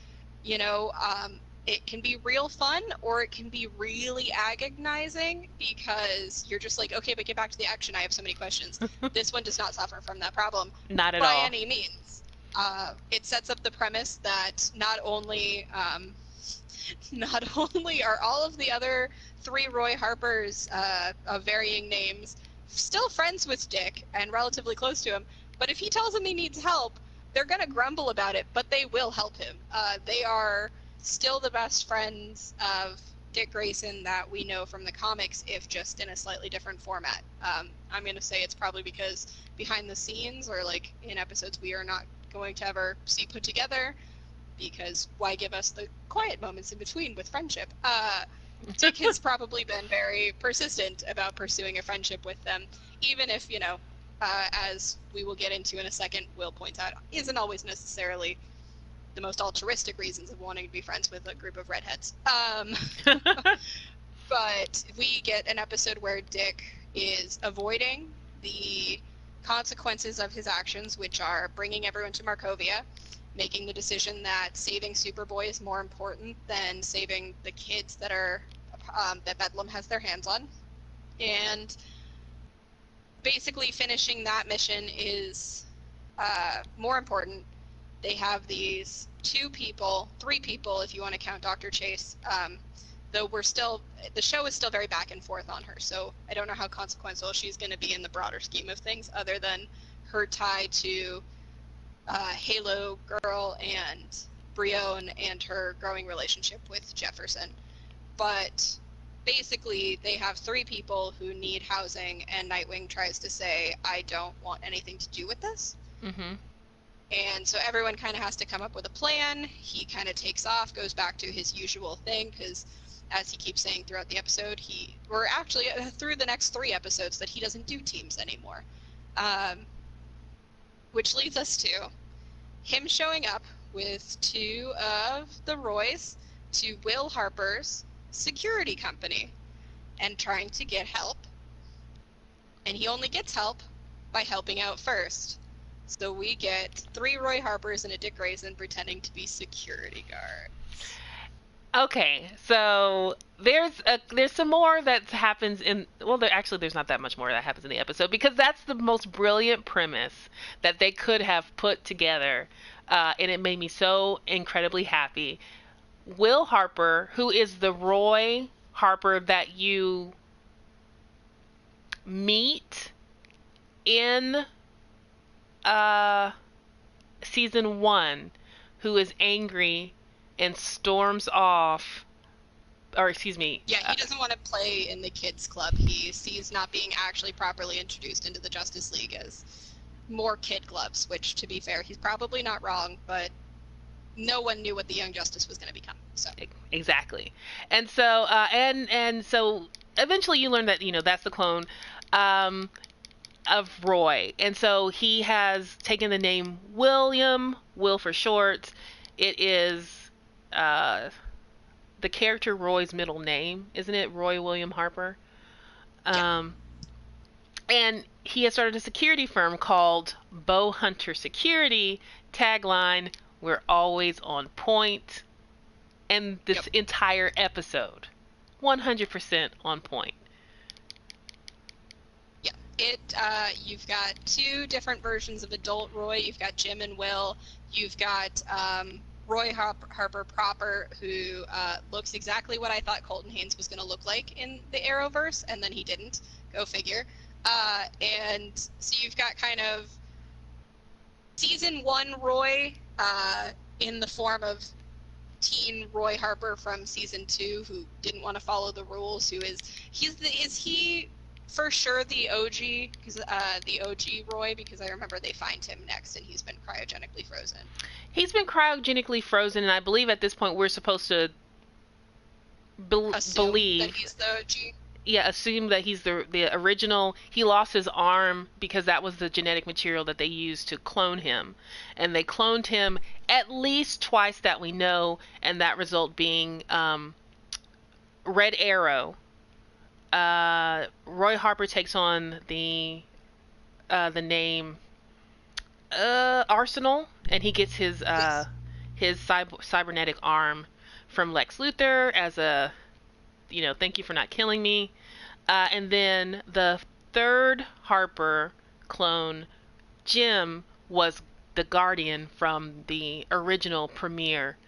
it can be real fun or it can be really agonizing because you're just like, okay, but get back to the action, I have so many questions. This one does not suffer from that problem. Not at all. By any means. It sets up the premise that not only are all of the other 3 Roy Harpers of varying names still friends with Dick and relatively close to him, but if he tells them he needs help, they're going to grumble about it, but they will help him. They are still the best friends of Dick Grayson that we know from the comics, if just in a slightly different format. I'm going to say it's probably because behind the scenes, or like in episodes we are not going to ever see put together, because why give us the quiet moments in between with friendship? Dick has probably been very persistent about pursuing a friendship with them, even if, as we will get into in a second, Will points out, isn't always necessarily the most altruistic reasons of wanting to be friends with a group of redheads. But we get an episode where Dick is avoiding the consequences of his actions, which are bringing everyone to Markovia, making the decision that saving Superboy is more important than saving the kids that are that Bedlam has their hands on, and basically finishing that mission is more important. They have these 3 people, if you want to count Dr. Chase, though the show is still very back and forth on her, so I don't know how consequential she's going to be in the broader scheme of things, other than her tie to Halo Girl and Brienne and her growing relationship with Jefferson. But basically, they have 3 people who need housing, and Nightwing tries to say, I don't want anything to do with this. Mm-hmm. And so everyone kind of has to come up with a plan. He kind of takes off, goes back to his usual thing, because as he keeps saying throughout the episode, we're actually through the next 3 episodes that he doesn't do teams anymore. Which leads us to him showing up with 2 of the Roys to Will Harper's security company and trying to get help. And he only gets help by helping out first. So we get 3 Roy Harpers and a Dick Grayson pretending to be security guards. Okay, so there's some more that happens in, well, there's not that much more that happens in the episode, because that's the most brilliant premise that they could have put together, and it made me so incredibly happy. Will Harper, who is the Roy Harper that you meet in season 1, who is angry and storms off, or excuse me. Yeah, he doesn't want to play in the kids club. He sees not being actually properly introduced into the Justice League as more kid clubs, which, to be fair, he's probably not wrong, but no one knew what the Young Justice was going to become. So exactly. And so and so eventually you learn that, that's the clone of Roy. And so he has taken the name William, Will for short. It is the character Roy's middle name, isn't it? Roy William Harper. And he has started a security firm called Bow Hunter Security. Tagline, we're always on point. And this entire episode, 100% on point. Yeah, you've got 2 different versions of adult Roy. You've got Jim and Will. You've got Roy Harper proper, who looks exactly what I thought Colton Haynes was going to look like in the Arrowverse, and then he didn't. Go figure. And so you've got kind of season 1 Roy in the form of teen Roy Harper from season 2, who didn't want to follow the rules. Is he for sure the OG? Because the OG Roy, because I remember they find him next, and he's been cryogenically frozen. He's been cryogenically frozen, and I believe at this point we're supposed to believe that he's the OG. Yeah, assume that he's the original. He lost his arm because that was the genetic material that they used to clone him, and they cloned him at least twice that we know, and that result being Red Arrow. Roy Harper takes on the name Arsenal, and he gets his cybernetic arm from Lex Luthor as a, thank you for not killing me. And then the 3rd Harper clone, Jim, was the Guardian from the original premiere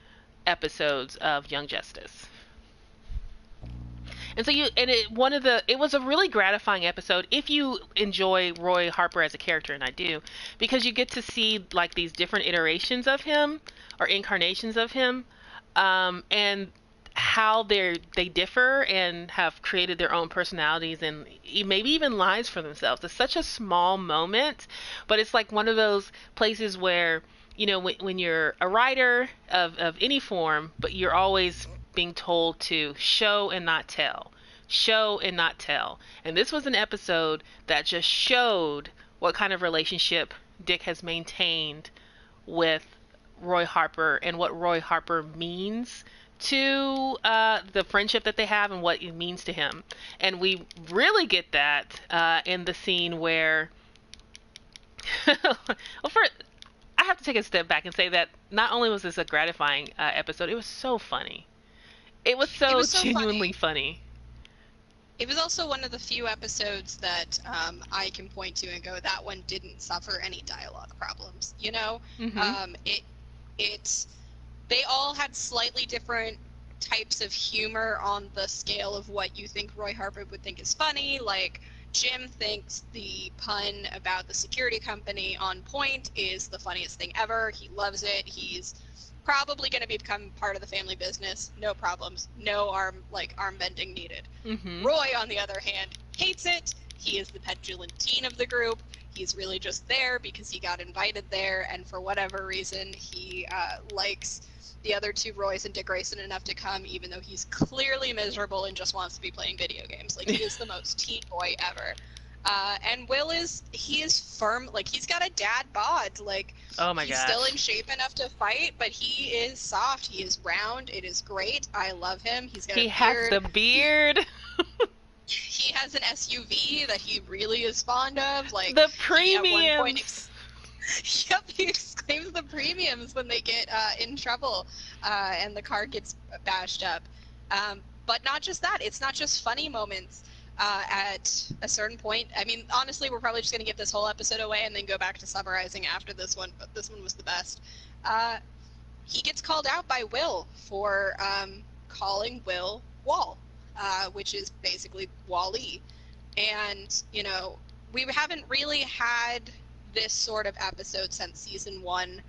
episodes of Young Justice. And so it was a really gratifying episode if you enjoy Roy Harper as a character, and I do, because you get to see like these different iterations of him or incarnations of him, and how they differ and have created their own personalities and maybe even lives for themselves. It's such a small moment, but it's like one of those places where, when you're a writer of any form, but you're always being told to show and not tell. Show and not tell. And this was an episode that just showed what kind of relationship Dick has maintained with Roy Harper and what Roy Harper means to the friendship that they have and what it means to him. And we really get that in the scene where I have to take a step back and say that not only was this a gratifying episode, it was so funny. It was so genuinely funny. It was also one of the few episodes that I can point to and go, that one didn't suffer any dialogue problems. Mm-hmm. They all had slightly different types of humor on the scale of what you think Roy Harper would think is funny. Like, Jim thinks the pun about the security company on Point is the funniest thing ever. He loves it. He's probably going to become part of the family business. No problems. No arm bending needed. Mm-hmm. Roy, on the other hand, hates it. He is the petulant teen of the group. He's really just there because he got invited there, and for whatever reason, he likes the other two Roys and Dick Grayson enough to come, even though he's clearly miserable and just wants to be playing video games. Like, he is the most teen boy ever. And Will is firm, like, he's got a dad bod. Like, oh my he's gosh. still in shape enough to fight, but he is soft. He is round. It is great. I love him. He's got a beard. Has the beard. He has an SUV that he really is fond of. Like, the premiums. Yep, he exclaims the premiums when they get in trouble and the car gets bashed up. But not just that. It's not just funny moments at a certain point. I mean, honestly, we're probably just going to give this whole episode away and then go back to summarizing after this one, but this one was the best. He gets called out by Will for calling Will Wall, which is basically Wall-E. And, you know, we haven't really had this sort of episode since season 1,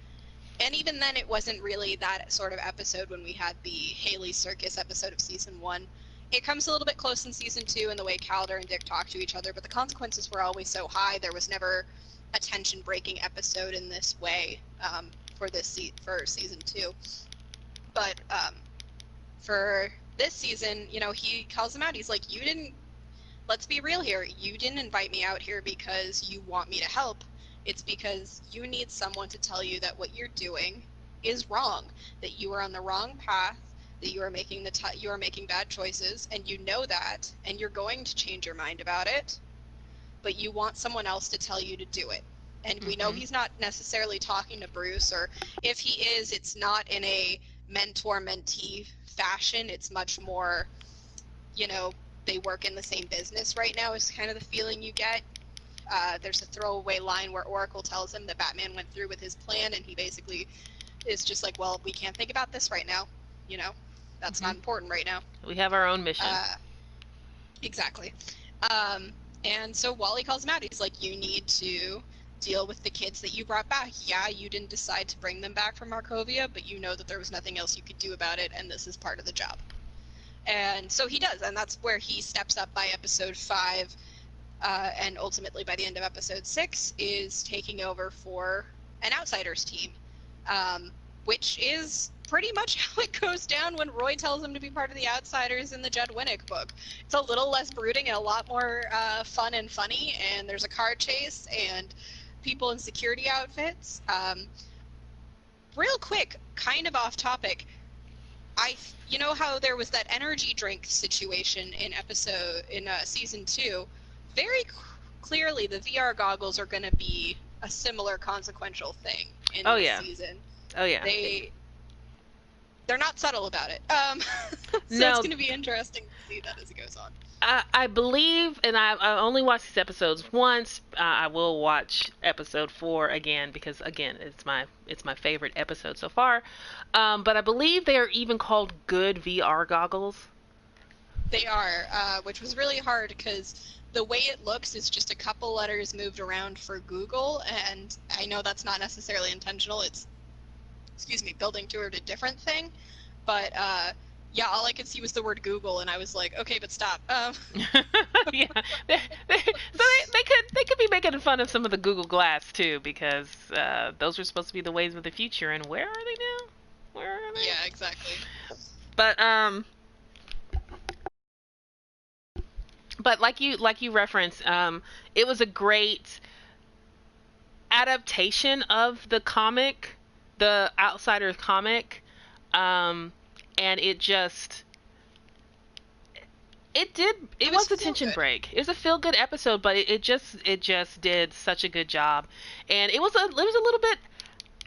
and even then it wasn't really that sort of episode when we had the Haley Circus episode of season 1. It comes a little bit close in season 2 in the way Calder and Dick talk to each other, but the consequences were always so high. There was never a tension-breaking episode in this way for season 2. But for this season, you know, he calls him out. He's like, let's be real here. You didn't invite me out here because you want me to help. It's because you need someone to tell you that what you're doing is wrong, that you are on the wrong path, that you are making bad choices, and you know that, and you're going to change your mind about it, but you want someone else to tell you to do it. And we know he's not necessarily talking to Bruce, or if he is, it's not in a mentor-mentee fashion. It's much more, you know, they work in the same business right now is kind of the feeling you get. There's a throwaway line where Oracle tells him that Batman went through with his plan, and he basically is just like, well, we can't think about this right now. You know, that's not important right now. We have our own mission. Exactly. And so Wally calls him out. He's like, you need to deal with the kids that you brought back. Yeah, you didn't decide to bring them back from Markovia, but you know that there was nothing else you could do about it, and this is part of the job. And so he does, and that's where he steps up by episode 5. And ultimately, by the end of episode 6, is taking over for an Outsiders team, which is pretty much how it goes down when Roy tells him to be part of the Outsiders in the Judd Winnick book. It's a little less brooding and a lot more fun and funny, and there's a car chase and people in security outfits. Real quick, kind of off topic, you know how there was that energy drink situation in season 2? Very clearly, the VR goggles are going to be a similar consequential thing in this season. Oh yeah. They're not subtle about it. So no, it's going to be interesting to see that as it goes on. I believe, and I only watched these episodes once. I will watch episode 4 again because, again, it's my favorite episode so far. But I believe they are even called good VR goggles. They are, which was really hard because the way it looks is just a couple letters moved around for Google, and I know that's not necessarily intentional. It's, building toward a different thing. But, yeah, all I could see was the word Google, and I was like, okay, but stop. Yeah, so they could be making fun of some of the Google Glass, too, because those were supposed to be the ways of the future, and where are they now? Where are they? Yeah, exactly. But like you referenced, it was a great adaptation of the comic, the Outsiders comic, and it was a tension break. It was a feel good episode, but it just did such a good job, and it was a little bit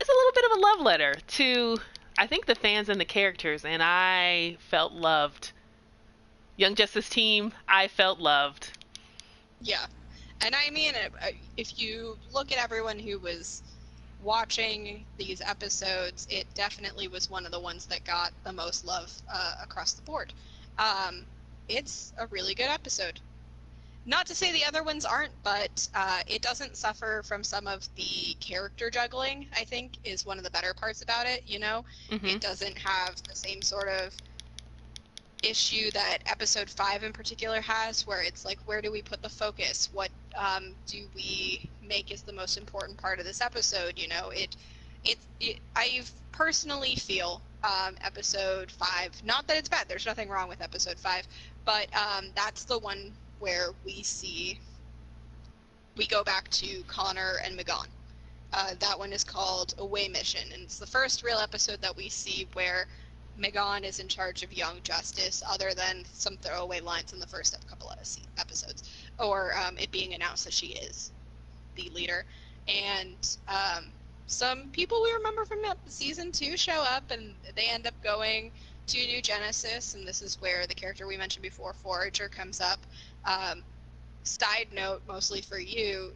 of a love letter to, I think, the fans and the characters, and I felt loved. Young Justice team, I felt loved. Yeah. And I mean, if you look at everyone who was watching these episodes, it definitely was one of the ones that got the most love across the board. It's a really good episode. Not to say the other ones aren't, but it doesn't suffer from some of the character juggling, I think, is one of the better parts about it, you know? Mm-hmm. It doesn't have the same sort of issue that episode 5 in particular has, where it's like, where do we put the focus? What do we make is the most important part of this episode, you know? I personally feel episode 5, not that it's bad, there's nothing wrong with episode 5, but that's the one where we go back to Connor and Megan. That one is called Away Mission, and it's the first real episode that we see where Megan is in charge of Young Justice, other than some throwaway lines in the first couple of episodes, or it being announced that she is the leader. And some people we remember from season 2 show up, and they end up going to New Genesis, and this is where the character we mentioned before, Forager, comes up. Side note, mostly for you,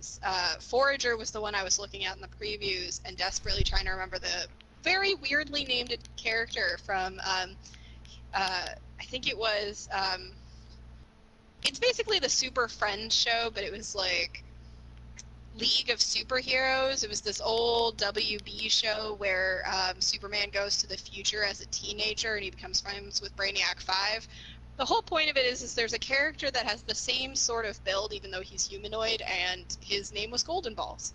Forager was the one I was looking at in the previews and desperately trying to remember the very weirdly named character from, I think it was, it's basically the Super Friends show, but it was like League of Superheroes. It was this old WB show where Superman goes to the future as a teenager and he becomes friends with Brainiac 5. The whole point of it is there's a character that has the same sort of build, even though he's humanoid, and his name was Golden Balls.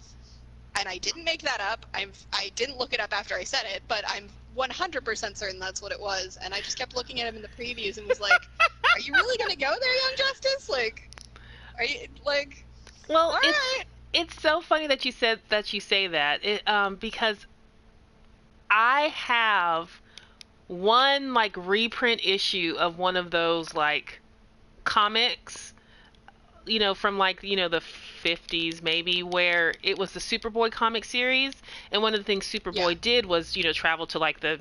And I didn't make that up. I didn't look it up after I said it, but I'm 100% certain that's what it was. And I just kept looking at him in the previews and was like, "Are you really gonna go there, Young Justice? Like, are you like?" Well, all right. It's so funny that you say that, because I have one like reprint issue of one of those like comics, you know, from like, you know, the 50s maybe, where it was the Superboy comic series, and one of the things Superboy did was, you know, travel to like the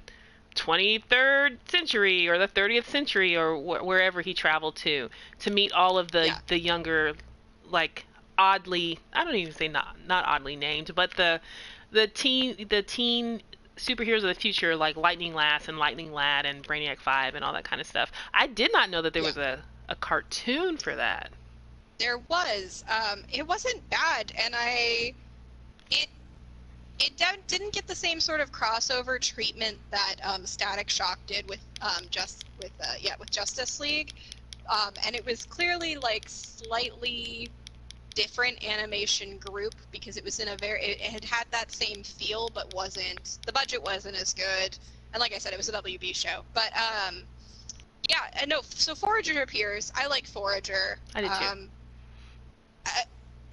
23rd century or the 30th century or wherever he traveled to meet all of the younger, like, oddly, I don't even say not oddly named, but the teen superheroes of the future, like Lightning Lass and Lightning Lad and Brainiac 5 and all that kind of stuff. I did not know that there was a cartoon for that. There was. It wasn't bad, and it didn't get the same sort of crossover treatment that Static Shock did with Justice League, and it was clearly like slightly different animation group because it was in it had that same feel, but the budget wasn't as good, and like I said, it was a WB show. But so Forager appears. I like Forager. I did too.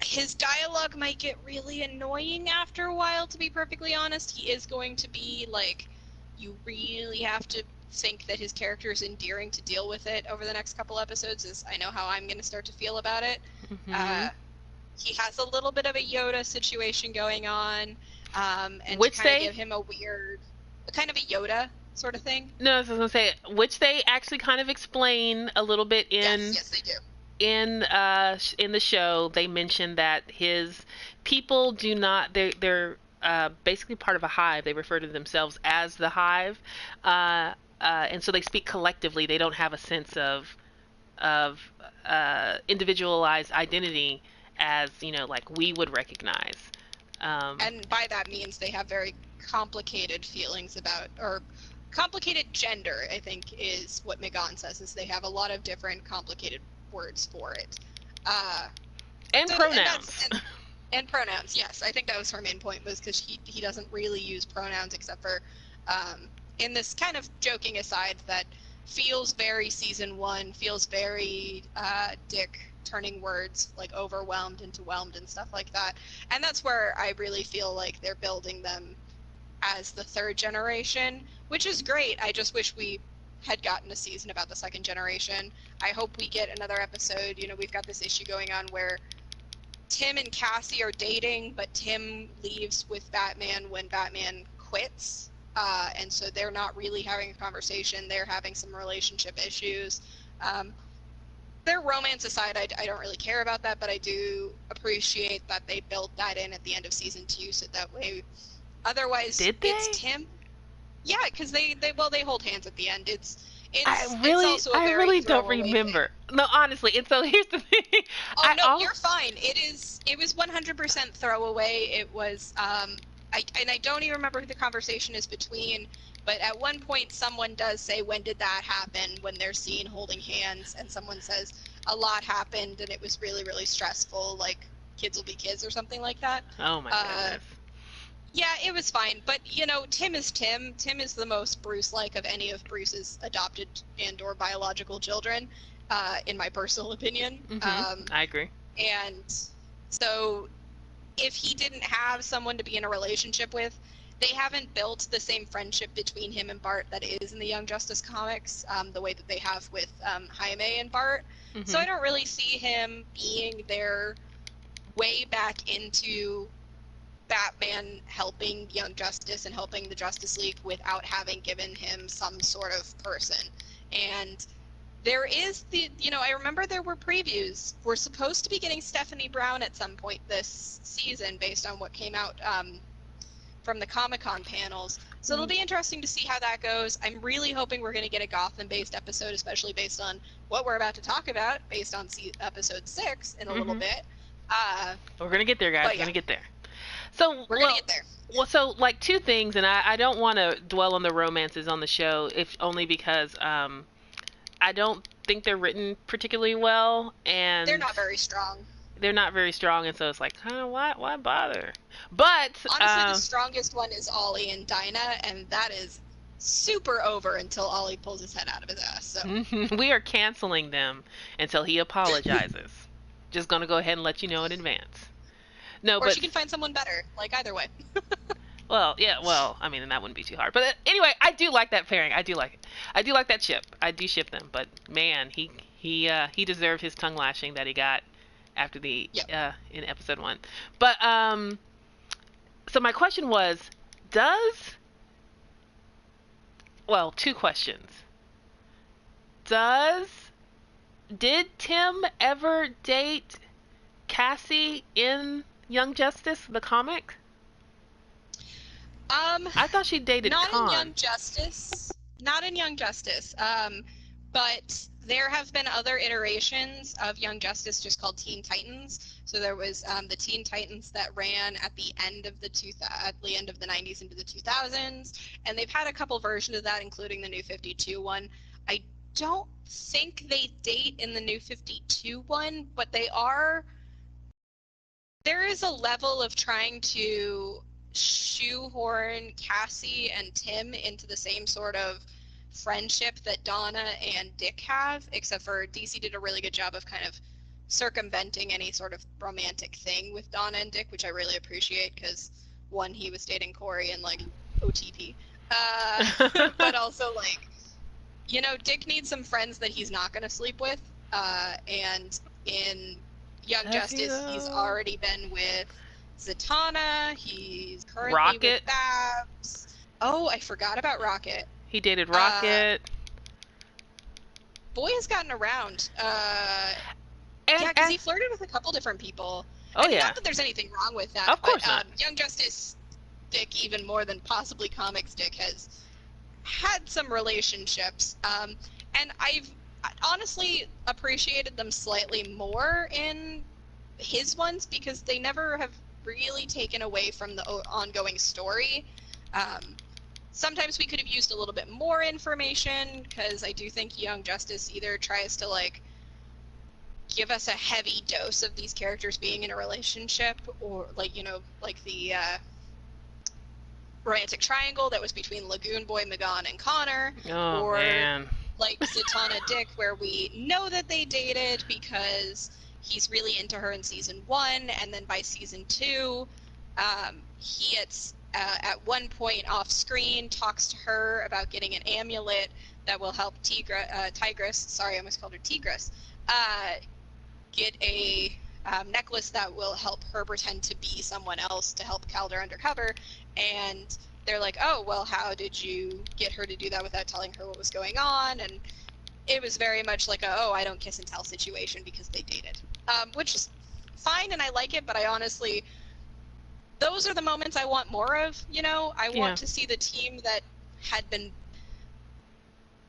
His dialogue might get really annoying after a while, to be perfectly honest. He is going to be like, you really have to think that his character is endearing to deal with it over the next couple episodes, as I know how I'm going to start to feel about it. Mm-hmm. He has a little bit of a Yoda situation going on, and which to kind of give him a weird, kind of a Yoda sort of thing. No, I was going to say, which they actually kind of explain a little bit in... Yes, they do. In the show, they mention that his people do not. They're basically part of a hive. They refer to themselves as the hive, and so they speak collectively. They don't have a sense of individualized identity as, you know, like we would recognize. And by that means they have very complicated feelings about, or complicated gender, I think is what Megan says, is they have a lot of different complicated words for it. And pronouns. And pronouns, yes. I think that was her main point, was because he doesn't really use pronouns except for in this kind of joking aside that feels very season 1, feels very Dick turning words like overwhelmed into whelmed and stuff like that. And that's where I really feel like they're building them as the 3rd generation, which is great. I just wish we had gotten a season about the 2nd generation. I hope we get another episode. You know, we've got this issue going on where Tim and Cassie are dating, but Tim leaves with Batman when Batman quits. And so they're not really having a conversation. They're having some relationship issues. Their romance aside, I don't really care about that, but I do appreciate that they built that in at the end of season 2, so that way Otherwise, Did it's they? Tim. Yeah, because they hold hands at the end. I It's really, also a I very really don't throwaway thing. remember. No, honestly. And so here's the thing. Oh I no, all you're fine. It was 100% throwaway. It was I don't even remember who the conversation is between, but at one point someone does say, when did that happen, when they're seen holding hands, and someone says a lot happened and it was really, really stressful, like kids will be kids or something like that. Oh my Uh, goodness. yeah, it was fine, but you know, Tim is Tim. Tim is the most Bruce-like of any of Bruce's adopted and or biological children, in my personal opinion. I agree. And so if he didn't have someone to be in a relationship with, they haven't built the same friendship between him and Bart that is in the Young Justice comics, the way that they have with Jaime and Bart. So I don't really see him being their way back into Batman helping Young Justice and helping the Justice League without having given him some sort of person. And there is I remember there were previews. We're supposed to be getting Stephanie Brown at some point this season based on what came out from the Comic-Con panels. So it'll be interesting to see how that goes. I'm really hoping we're going to get a Gotham-based episode, especially based on what we're about to talk about, based on episode 6 in a little bit. We're going to get there, guys. We're going to get there. So, we're going to get there. Well, so like two things, and I don't want to dwell on the romances on the show, if only because I don't think they're written particularly well, and they're not very strong. They're not very strong, and so it's like, why bother? But honestly, the strongest one is Ollie and Dinah, and that is super over until Ollie pulls his head out of his ass. So we are canceling them until he apologizes. Just gonna go ahead and let you know in advance. No, or but she can find someone better. Like either way. Well, yeah, well, I mean, that wouldn't be too hard. But anyway, I do like that pairing. I do like it. I do like that ship. I do ship them. But man, he deserved his tongue lashing that he got after the in episode 1. But so my question was, two questions. Did Tim ever date Cassie in Young Justice, the comic? I thought she dated not Khan. in Young Justice. Not in Young Justice. But there have been other iterations of Young Justice just called Teen Titans. So there was the Teen Titans that ran at the end of the 90s into the 2000s, and they've had a couple versions of that, including the New 52 one. I don't think they date in the New 52 one, but there is a level of trying to shoehorn Cassie and Tim into the same sort of friendship that Donna and Dick have, except for DC did a really good job of kind of circumventing any sort of romantic thing with Donna and Dick, which I really appreciate because one, he was dating Corey and like OTP, but also like, you know, Dick needs some friends that he's not going to sleep with, and in Young Justice he's already been with Zatanna, he's currently with Babs. Oh, I forgot about Rocket. He dated Rocket. Boy has gotten around. Because he flirted with a couple different people. Oh, yeah. Not that there's anything wrong with that. Of course not. Young Justice Dick, even more than possibly Comics Dick, has had some relationships. And I've honestly appreciated them slightly more in his ones because they never have really taken away from the ongoing story. Sometimes we could have used a little bit more information because I do think Young Justice either tries to like give us a heavy dose of these characters being in a relationship, or like, you know, like the romantic triangle that was between Lagoon Boy, Magan, and Connor, or man. like Zatanna Dick, where we know that they dated because he's really into her in season 1, and then by season 2, he gets at one point off screen talks to her about getting an amulet that will help Tigress. Sorry, I almost called her Tigress. Get a necklace that will help her pretend to be someone else to help Calder undercover. And they're like, oh, well, how did you get her to do that without telling her what was going on? And it was very much like a, oh, I don't kiss and tell situation because they dated. Which is fine, and I like it, but I honestly those are the moments I want more of, you know? I Yeah. want to see the team that had been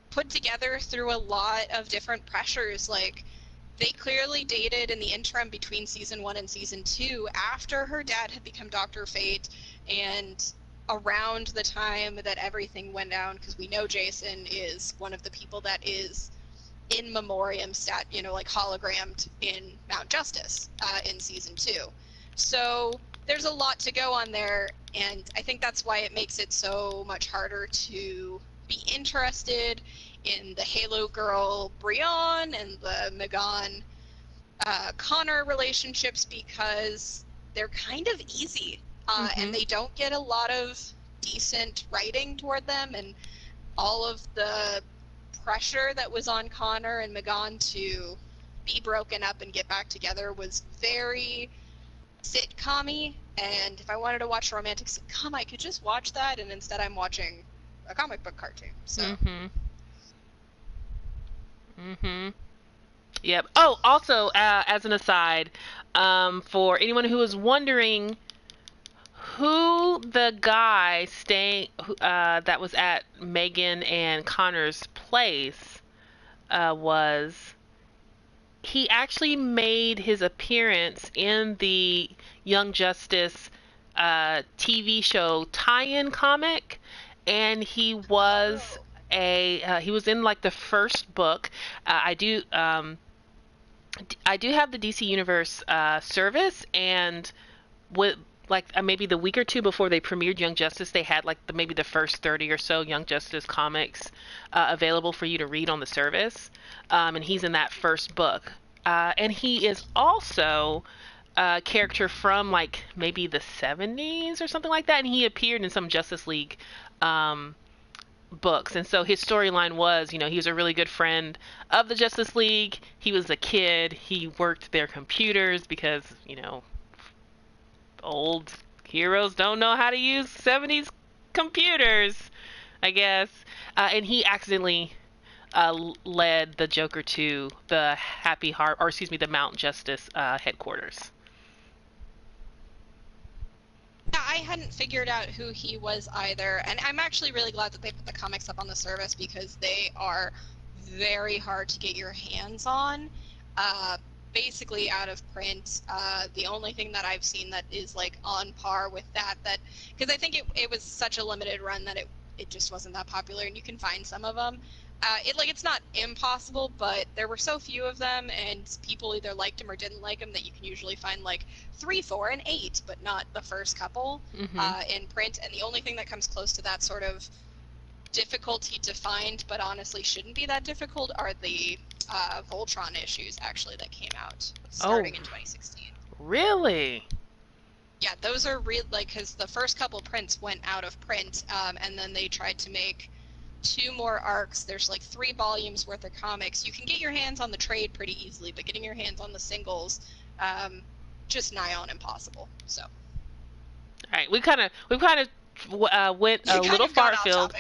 put together through a lot of different pressures. Like, they clearly dated in the interim between season 1 and season 2 after her dad had become Dr. Fate, and around the time that everything went down, because we know Jason is one of the people that is in memoriam you know, like hologrammed in Mount Justice in season 2. So there's a lot to go on there, and I think that's why it makes it so much harder to be interested in the Halo girl Brienne and the Megan Connor relationships, because they're kind of easy, and they don't get a lot of decent writing toward them, and all of the pressure that was on Connor and Megan to be broken up and get back together was very sitcom-y, and if I wanted to watch a romantic sitcom, I could just watch that, and instead I'm watching a comic book cartoon. So Yep. Oh, also, as an aside, for anyone who is wondering who the guy staying that was at Megan and Connor's place was, he actually made his appearance in the Young Justice TV show tie-in comic, and he was he was in like the first book. I do have the DC Universe service, and with like maybe the week or two before they premiered Young Justice, they had like maybe the first 30 or so Young Justice comics available for you to read on the service, and he's in that first book, and he is also a character from like maybe the 70s or something like that, and he appeared in some Justice League books. And so his storyline was, you know, he was a really good friend of the Justice League. He was a kid. He worked their computers because, you know, old heroes don't know how to use 70s computers, I guess. And he accidentally led the Joker to the the Mount Justice headquarters. yeah, I hadn't figured out who he was either, and I'm actually really glad that they put the comics up on the service, because they are very hard to get your hands on. Basically out of print. The only thing that I've seen that is like on par with that, because I think it was such a limited run that it just wasn't that popular, and you can find some of them. It's not impossible, but there were so few of them, and people either liked them or didn't like them, that you can usually find like 3, 4, and 8, but not the first couple in print. And the only thing that comes close to that sort of difficulty to find, but honestly shouldn't be that difficult, are the Voltron issues actually that came out starting in 2016. Really? Yeah, those are real, like, because the first couple prints went out of print, and then they tried to make 2 more arcs. There's like 3 volumes worth of comics. You can get your hands on the trade pretty easily, but getting your hands on the singles, just nigh on impossible. So. All right, we kind of went a little far afield.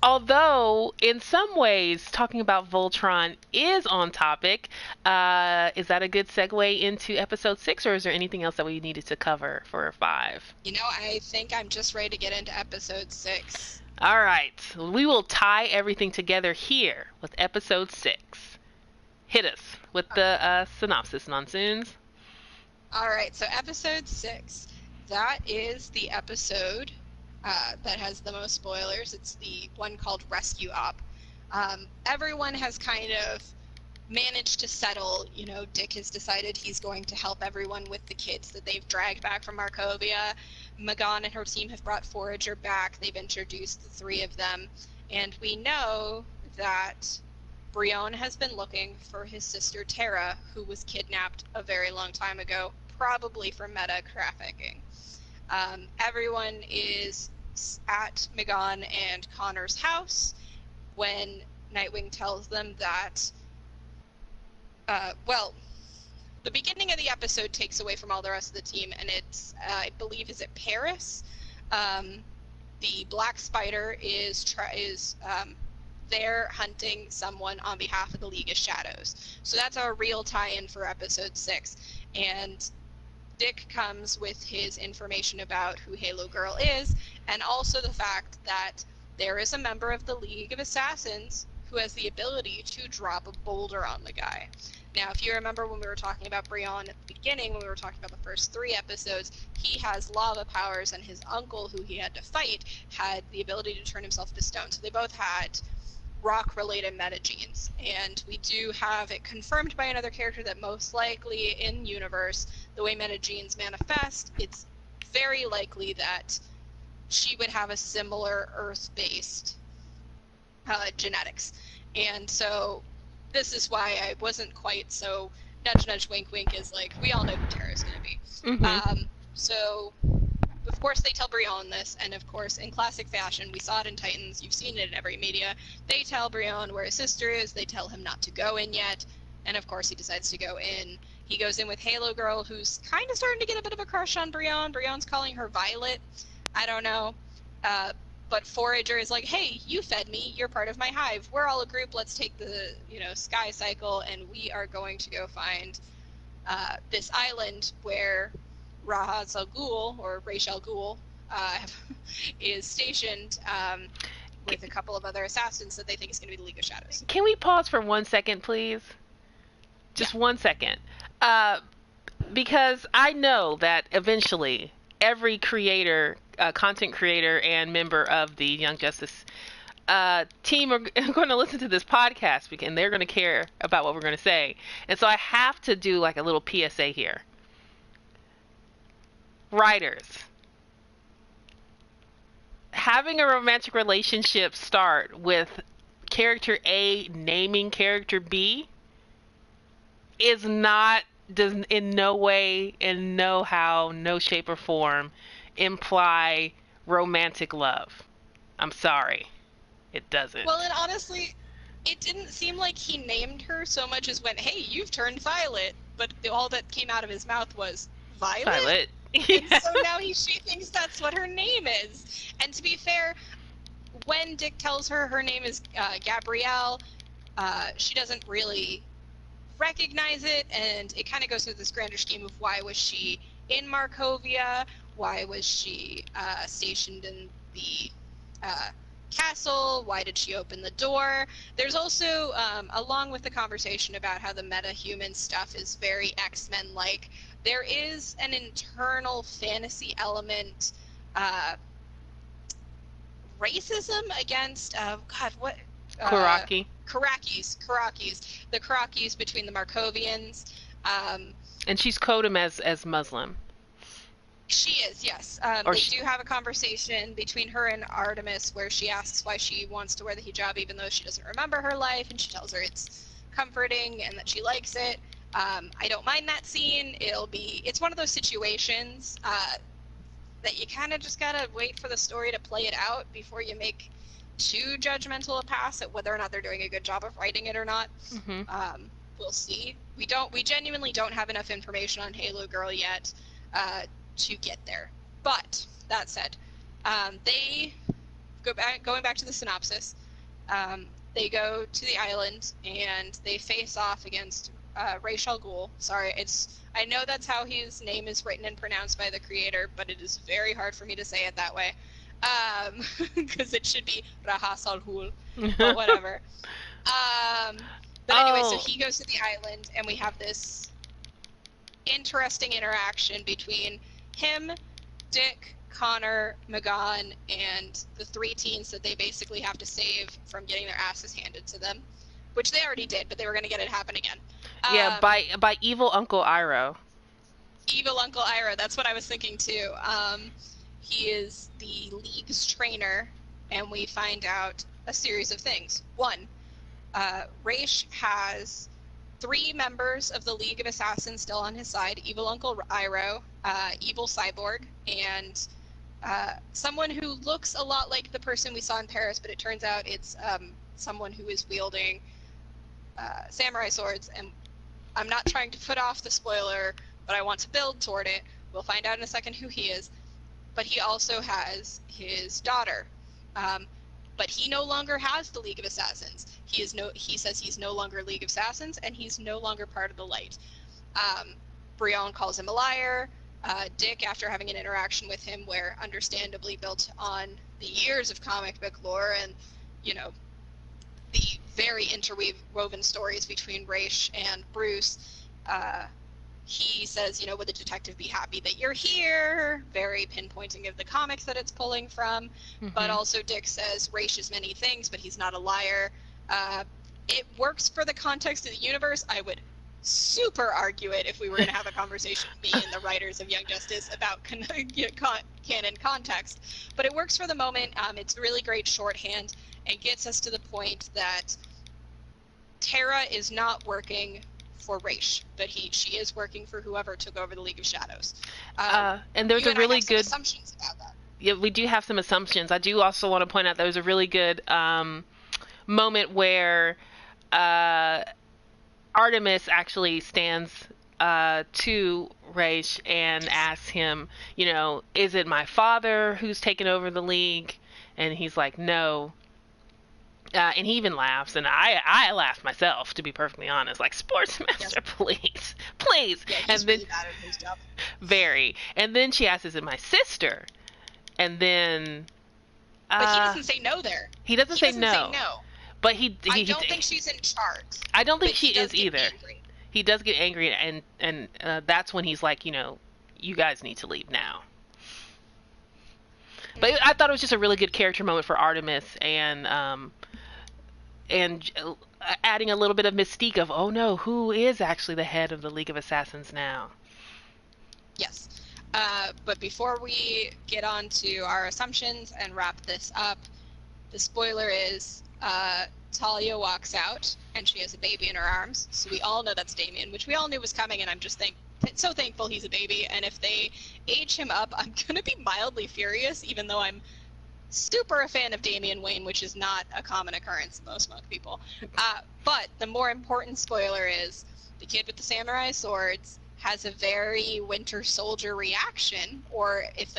Although, in some ways, talking about Voltron is on topic. Is that a good segue into episode 6, or is there anything else that we needed to cover for 5? You know, I think I'm just ready to get into episode 6. All right, we will tie everything together here with episode 6. Hit us with the synopsis, Monsoons. All right, so episode 6. That is the episode that has the most spoilers. It's the one called Rescue Op. Everyone has kind of managed to settle. You know, Dick has decided he's going to help everyone with the kids that they've dragged back from Markovia. Megan and her team have brought Forager back. They've introduced the 3 of them. And we know that Brion has been looking for his sister Tara, who was kidnapped a very long time ago, probably for meta trafficking. Everyone is at Megan and Connor's house when Nightwing tells them that, the beginning of the episode takes away from all the rest of the team, and it's, I believe, is it Paris? The Black Spider is there hunting someone on behalf of the League of Shadows. So that's our real tie-in for episode 6. And Dick comes with his information about who Halo Girl is, and also the fact that there is a member of the League of Assassins who has the ability to drop a boulder on the guy. Now, if you remember when we were talking about Brion at the beginning, when we were talking about the first 3 episodes, he has lava powers, and his uncle, who he had to fight, had the ability to turn himself to stone. So they both had rock-related metagenes, and we do have it confirmed by another character that most likely in universe, the way metagenes manifest, it's very likely that she would have a similar Earth-based genetics. And so this is why I wasn't quite so nudge nudge wink wink as like we all know who Tara's going to be. So of course they tell Brion this, and of course in classic fashion, we saw it in Titans, you've seen it in every media, they tell Brion where his sister is, they tell him not to go in yet, and of course he decides to go in. He goes in with Halo Girl, who's kind of starting to get a bit of a crush on Brion. Brion's calling her Violet. I don't know. But Forager is like, hey, you fed me, you're part of my hive. We're all a group, let's take the, sky cycle, and we are going to go find this island where Ra's al Ghul, or Ra's al Ghul, is stationed with a couple of other assassins that they think is going to be the League of Shadows. Can we pause for 1 second, please? Just 1 second. Because I know that eventually every creator, content creator, and member of the Young Justice team are going to listen to this podcast, and they're going to care about what we're going to say. And so I have to do like a little PSA here. Writers, having a romantic relationship start with character A naming character B does in no way, in no how, no shape or form imply romantic love. I'm sorry. It doesn't. Well, and honestly, it didn't seem like he named her so much as went, hey, you've turned Violet, but all that came out of his mouth was Violet? Violet. And so now she thinks that's what her name is. And to be fair, when Dick tells her her name is Gabrielle, she doesn't really recognize it, and it kind of goes through this grander scheme of why was she in Markovia, why was she stationed in the castle, why did she open the door. There's also, along with the conversation about how the meta-human stuff is very X-Men like, there is an internal fantasy element, racism against, Karakis. The Karakis between the Markovians. And she's coded him as Muslim. She is, yes. Do have a conversation between her and Artemis where she asks why she wants to wear the hijab even though she doesn't remember her life, and she tells her it's comforting and that she likes it. I don't mind that scene. It's one of those situations that you kind of just gotta wait for the story to play it out before you make too judgmental a pass at whether or not they're doing a good job of writing it or not. We'll see. We genuinely don't have enough information on Halo Girl yet to get there. But that said, they going back to the synopsis. They go to the island and they face off against Ra's al Ghul. Sorry, I know that's how his name is written and pronounced by the creator, but it is very hard for me to say it that way. Because it should be Ra's al Ghul, but whatever. But anyway, so he goes to the island, and we have this interesting interaction between him, Dick, Connor, Magan, and the 3 teens that they basically have to save from getting their asses handed to them, which they already did, but they were going to get it happen again. Yeah, by evil Uncle Iroh. Evil Uncle Iroh, that's what I was thinking too. He is the League's trainer, and we find out a series of things. 1, Ra's has 3 members of the League of Assassins still on his side: Evil Uncle Iroh, Evil Cyborg, and someone who looks a lot like the person we saw in Paris, but it turns out it's someone who is wielding samurai swords. And I'm not trying to put off the spoiler, but I want to build toward it. We'll find out in a second who he is. But he also has his daughter. But he no longer has the League of Assassins. He says he's no longer League of Assassins, and he's no longer part of the Light. Brion calls him a liar. Dick, after having an interaction with him where, understandably built on the years of comic book lore and, you know, the very interwoven stories between Ra's and Bruce, he says, you know, would the detective be happy that you're here? Very pinpointing of the comics that it's pulling from. Mm-hmm. But also Dick says Ra's is many things, but he's not a liar. It works for the context of the universe. I would super argue it if we were going to have a conversation, me and the writers of Young Justice, about canon context. But it works for the moment. It's really great shorthand and gets us to the point that Tara is not working for Ra's, but she is working for whoever took over the League of Shadows. And there's a really good assumptions about that. Yeah, we do have some assumptions. I do also want to point out there was a really good moment where Artemis actually stands to Ra's and asks him, you know, is it my father who's taken over the League? And he's like, no. And he even laughs, and I laughed myself, to be perfectly honest. Like, Sportsmaster, please, please. Yeah, he's really bad at his job. Very. And then she asks, is it my sister? And then... but he doesn't say no there. He doesn't say no. But I don't think she's in charge. I don't think she is either. Angry. He does get angry, and that's when he's like, you know, you guys need to leave now. But I thought it was just a really good character moment for Artemis, and adding a little bit of mystique of, oh no, who is actually the head of the League of Assassins now? Yes. But before we get on to our assumptions and wrap this up, the spoiler is Talia walks out and she has a baby in her arms. So we all know that's Damien, which we all knew was coming, and I'm just so thankful he's a baby. And if they age him up, I'm going to be mildly furious, even though I'm super a fan of Damian Wayne, which is not a common occurrence in most monk people. But the more important spoiler is the kid with the samurai swords has a very Winter Soldier reaction, or if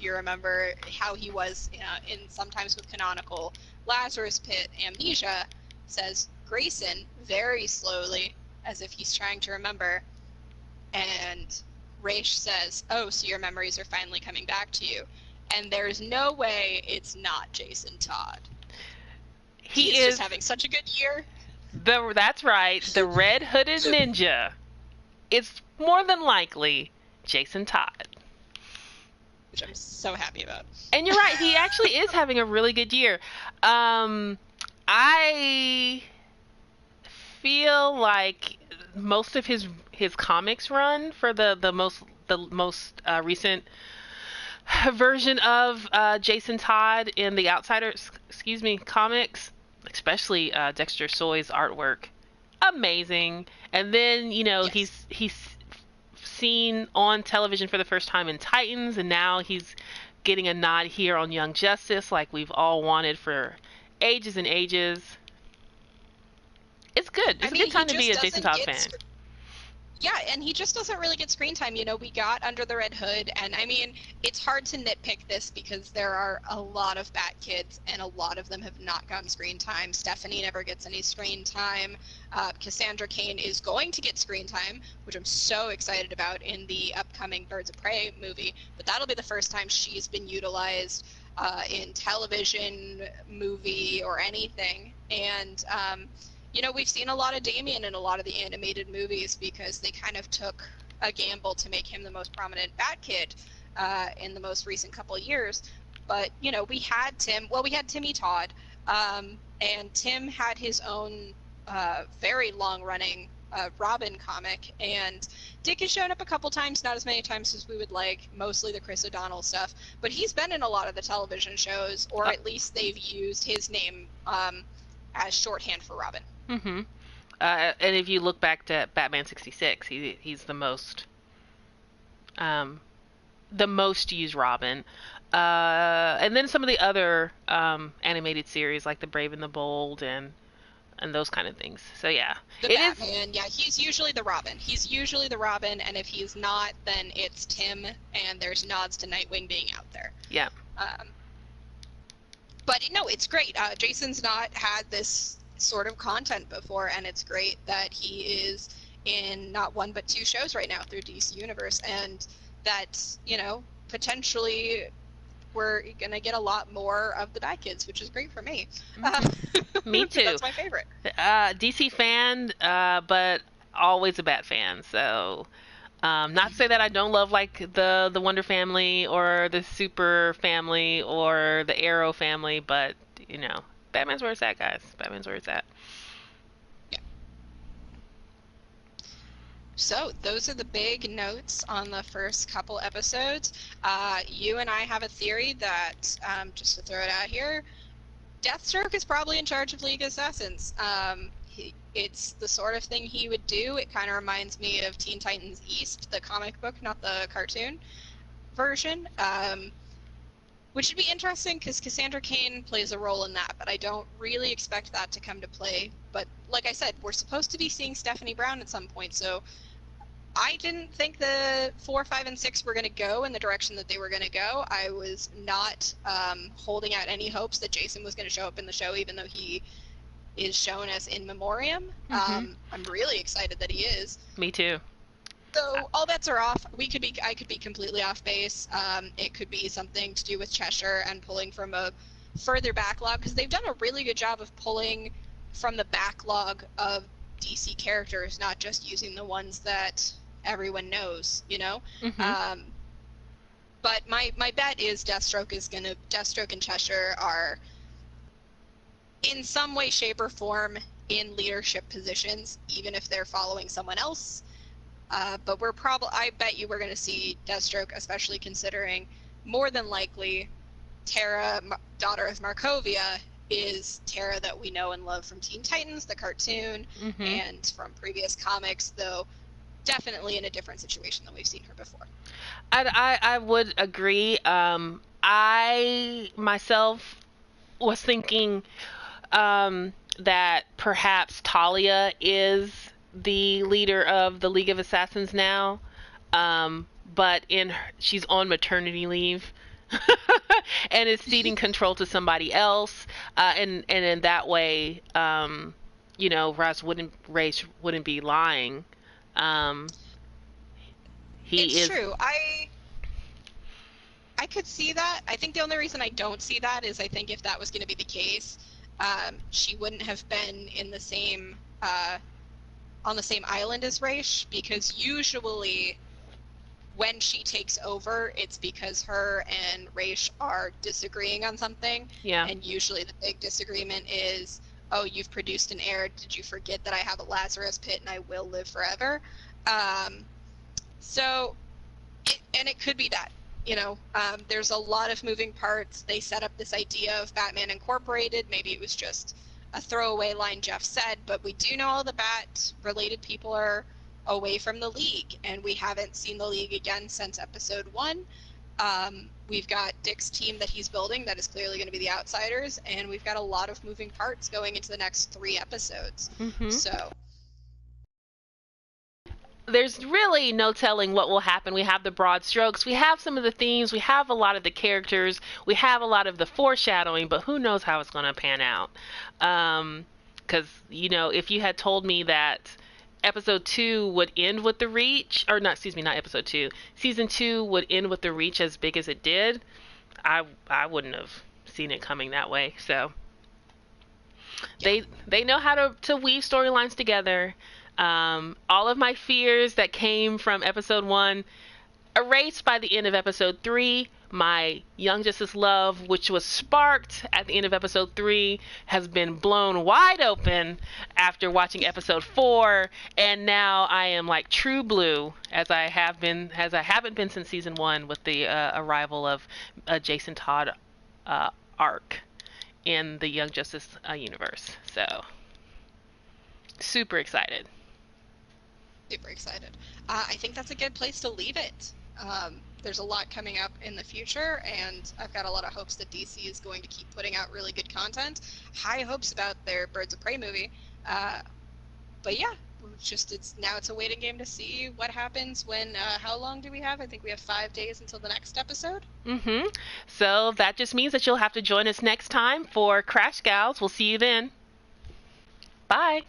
you remember how he was in sometimes with canonical Lazarus Pit amnesia, says Grayson very slowly, as if he's trying to remember, and Ra's says, oh, so your memories are finally coming back to you. And there's no way it's not Jason Todd. He's just having such a good year. That's right. The Red Hooded Ninja. It's more than likely Jason Todd. Which I'm so happy about. And you're right. He actually is having a really good year. I feel like most of his comics run for the most recent version of Jason Todd in the Outsiders, comics, especially Dexter Soy's artwork, amazing. And then he's seen on television for the first time in Titans, and now he's getting a nod here on Young Justice, like we've all wanted for ages and ages. It's good. It's a good time to be a Jason Todd fan. Yeah, and he just doesn't really get screen time. We got Under the Red Hood, and I mean, it's hard to nitpick this because there are a lot of Bat kids, and a lot of them have not gotten screen time. Stephanie never gets any screen time. Cassandra Cain is going to get screen time, which I'm so excited about in the upcoming Birds of Prey movie, but that'll be the first time she's been utilized in television, movie, or anything. And we've seen a lot of Damien in a lot of the animated movies because they kind of took a gamble to make him the most prominent Bat Kid in the most recent couple of years. But, we had Timmy Todd, and Tim had his own very long-running Robin comic, and Dick has shown up a couple times, not as many times as we would like, mostly the Chris O'Donnell stuff, but he's been in a lot of the television shows, or at least they've used his name as shorthand for Robin. Mm-hmm. And if you look back to Batman 66, he's the most used Robin. And then some of the other animated series like The Brave and the Bold and those kind of things. So yeah, Batman. Yeah, he's usually the Robin. And if he's not, then it's Tim, and there's nods to Nightwing being out there. Yeah. But no, it's great. Jason's not had this sort of content before, and it's great that he is in not one but two shows right now through DC Universe. And that, potentially we're going to get a lot more of the bad kids, which is great for me. Uh, Me too. that's my favorite. DC fan, but always a Bat fan. So, not to say that I don't love like the Wonder Family or the Super Family or the Arrow family, but Batman's where it's at, guys. Batman's where it's at. Yeah. So those are the big notes on the first couple episodes. You and I have a theory that, just to throw it out here, Deathstroke is probably in charge of League of Assassins. It's the sort of thing he would do. It kind of reminds me of Teen Titans East, the comic book, not the cartoon version, which would be interesting because Cassandra Cain plays a role in that, but I don't really expect that to come to play. But like I said, we're supposed to be seeing Stephanie Brown at some point, so I didn't think the 4, 5, and 6 were going to go in the direction that they were going to go. I was not holding out any hopes that Jason was going to show up in the show, even though he is shown as in memoriam. I'm really excited that he is. Me too. So all bets are off. I could be completely off base. It could be something to do with Cheshire and pulling from a further backlog, because they've done a really good job of pulling from the backlog of DC characters, not just using the ones that everyone knows, but my bet is Deathstroke and Cheshire are in some way, shape, or form in leadership positions, even if they're following someone else. But I bet you we're going to see Deathstroke, especially considering more than likely Tara, daughter of Markovia, is Tara that we know and love from Teen Titans, the cartoon, and from previous comics, though definitely in a different situation than we've seen her before. I would agree. I myself was thinking that perhaps Talia is the leader of the League of Assassins now, but she's on maternity leave. And is ceding control to somebody else, and in that way, Ra's wouldn't be lying. It's true. I could see that. I think the only reason I don't see that is I think if that was going to be the case, she wouldn't have been in the same on the same island as Raish, because usually when she takes over, it's because her and Raish are disagreeing on something. Yeah. And usually the big disagreement is, oh, you've produced an heir. Did you forget that I have a Lazarus pit and I will live forever? It could be that, there's a lot of moving parts. They set up this idea of Batman Incorporated. Maybe it was just a throwaway line Jeff said, but we do know all the Bat-related people are away from the League, and we haven't seen the League again since episode 1. We've got Dick's team that he's building that is clearly going to be the Outsiders, and we've got a lot of moving parts going into the next 3 episodes. So there's really no telling what will happen. We have the broad strokes, we have some of the themes, we have a lot of the characters, we have a lot of the foreshadowing, but who knows how it's going to pan out. Because if you had told me that episode 2 would end with the Reach, or not, excuse me, not episode 2, season 2 would end with the Reach as big as it did, I wouldn't have seen it coming that way. So they know how to weave storylines together. All of my fears that came from episode 1 erased by the end of episode 3. My Young Justice love, which was sparked at the end of episode 3, has been blown wide open after watching episode 4, and now I am like true blue, as I haven't been since season 1, with the arrival of Jason Todd arc in the Young Justice universe. So super excited. Super excited. I think that's a good place to leave it. There's a lot coming up in the future, and I've got a lot of hopes that DC is going to keep putting out really good content. High hopes about their Birds of Prey movie. But yeah, it's a waiting game to see what happens when, how long do we have? I think we have 5 days until the next episode. So that just means that you'll have to join us next time for Crash Gals. We'll see you then. Bye.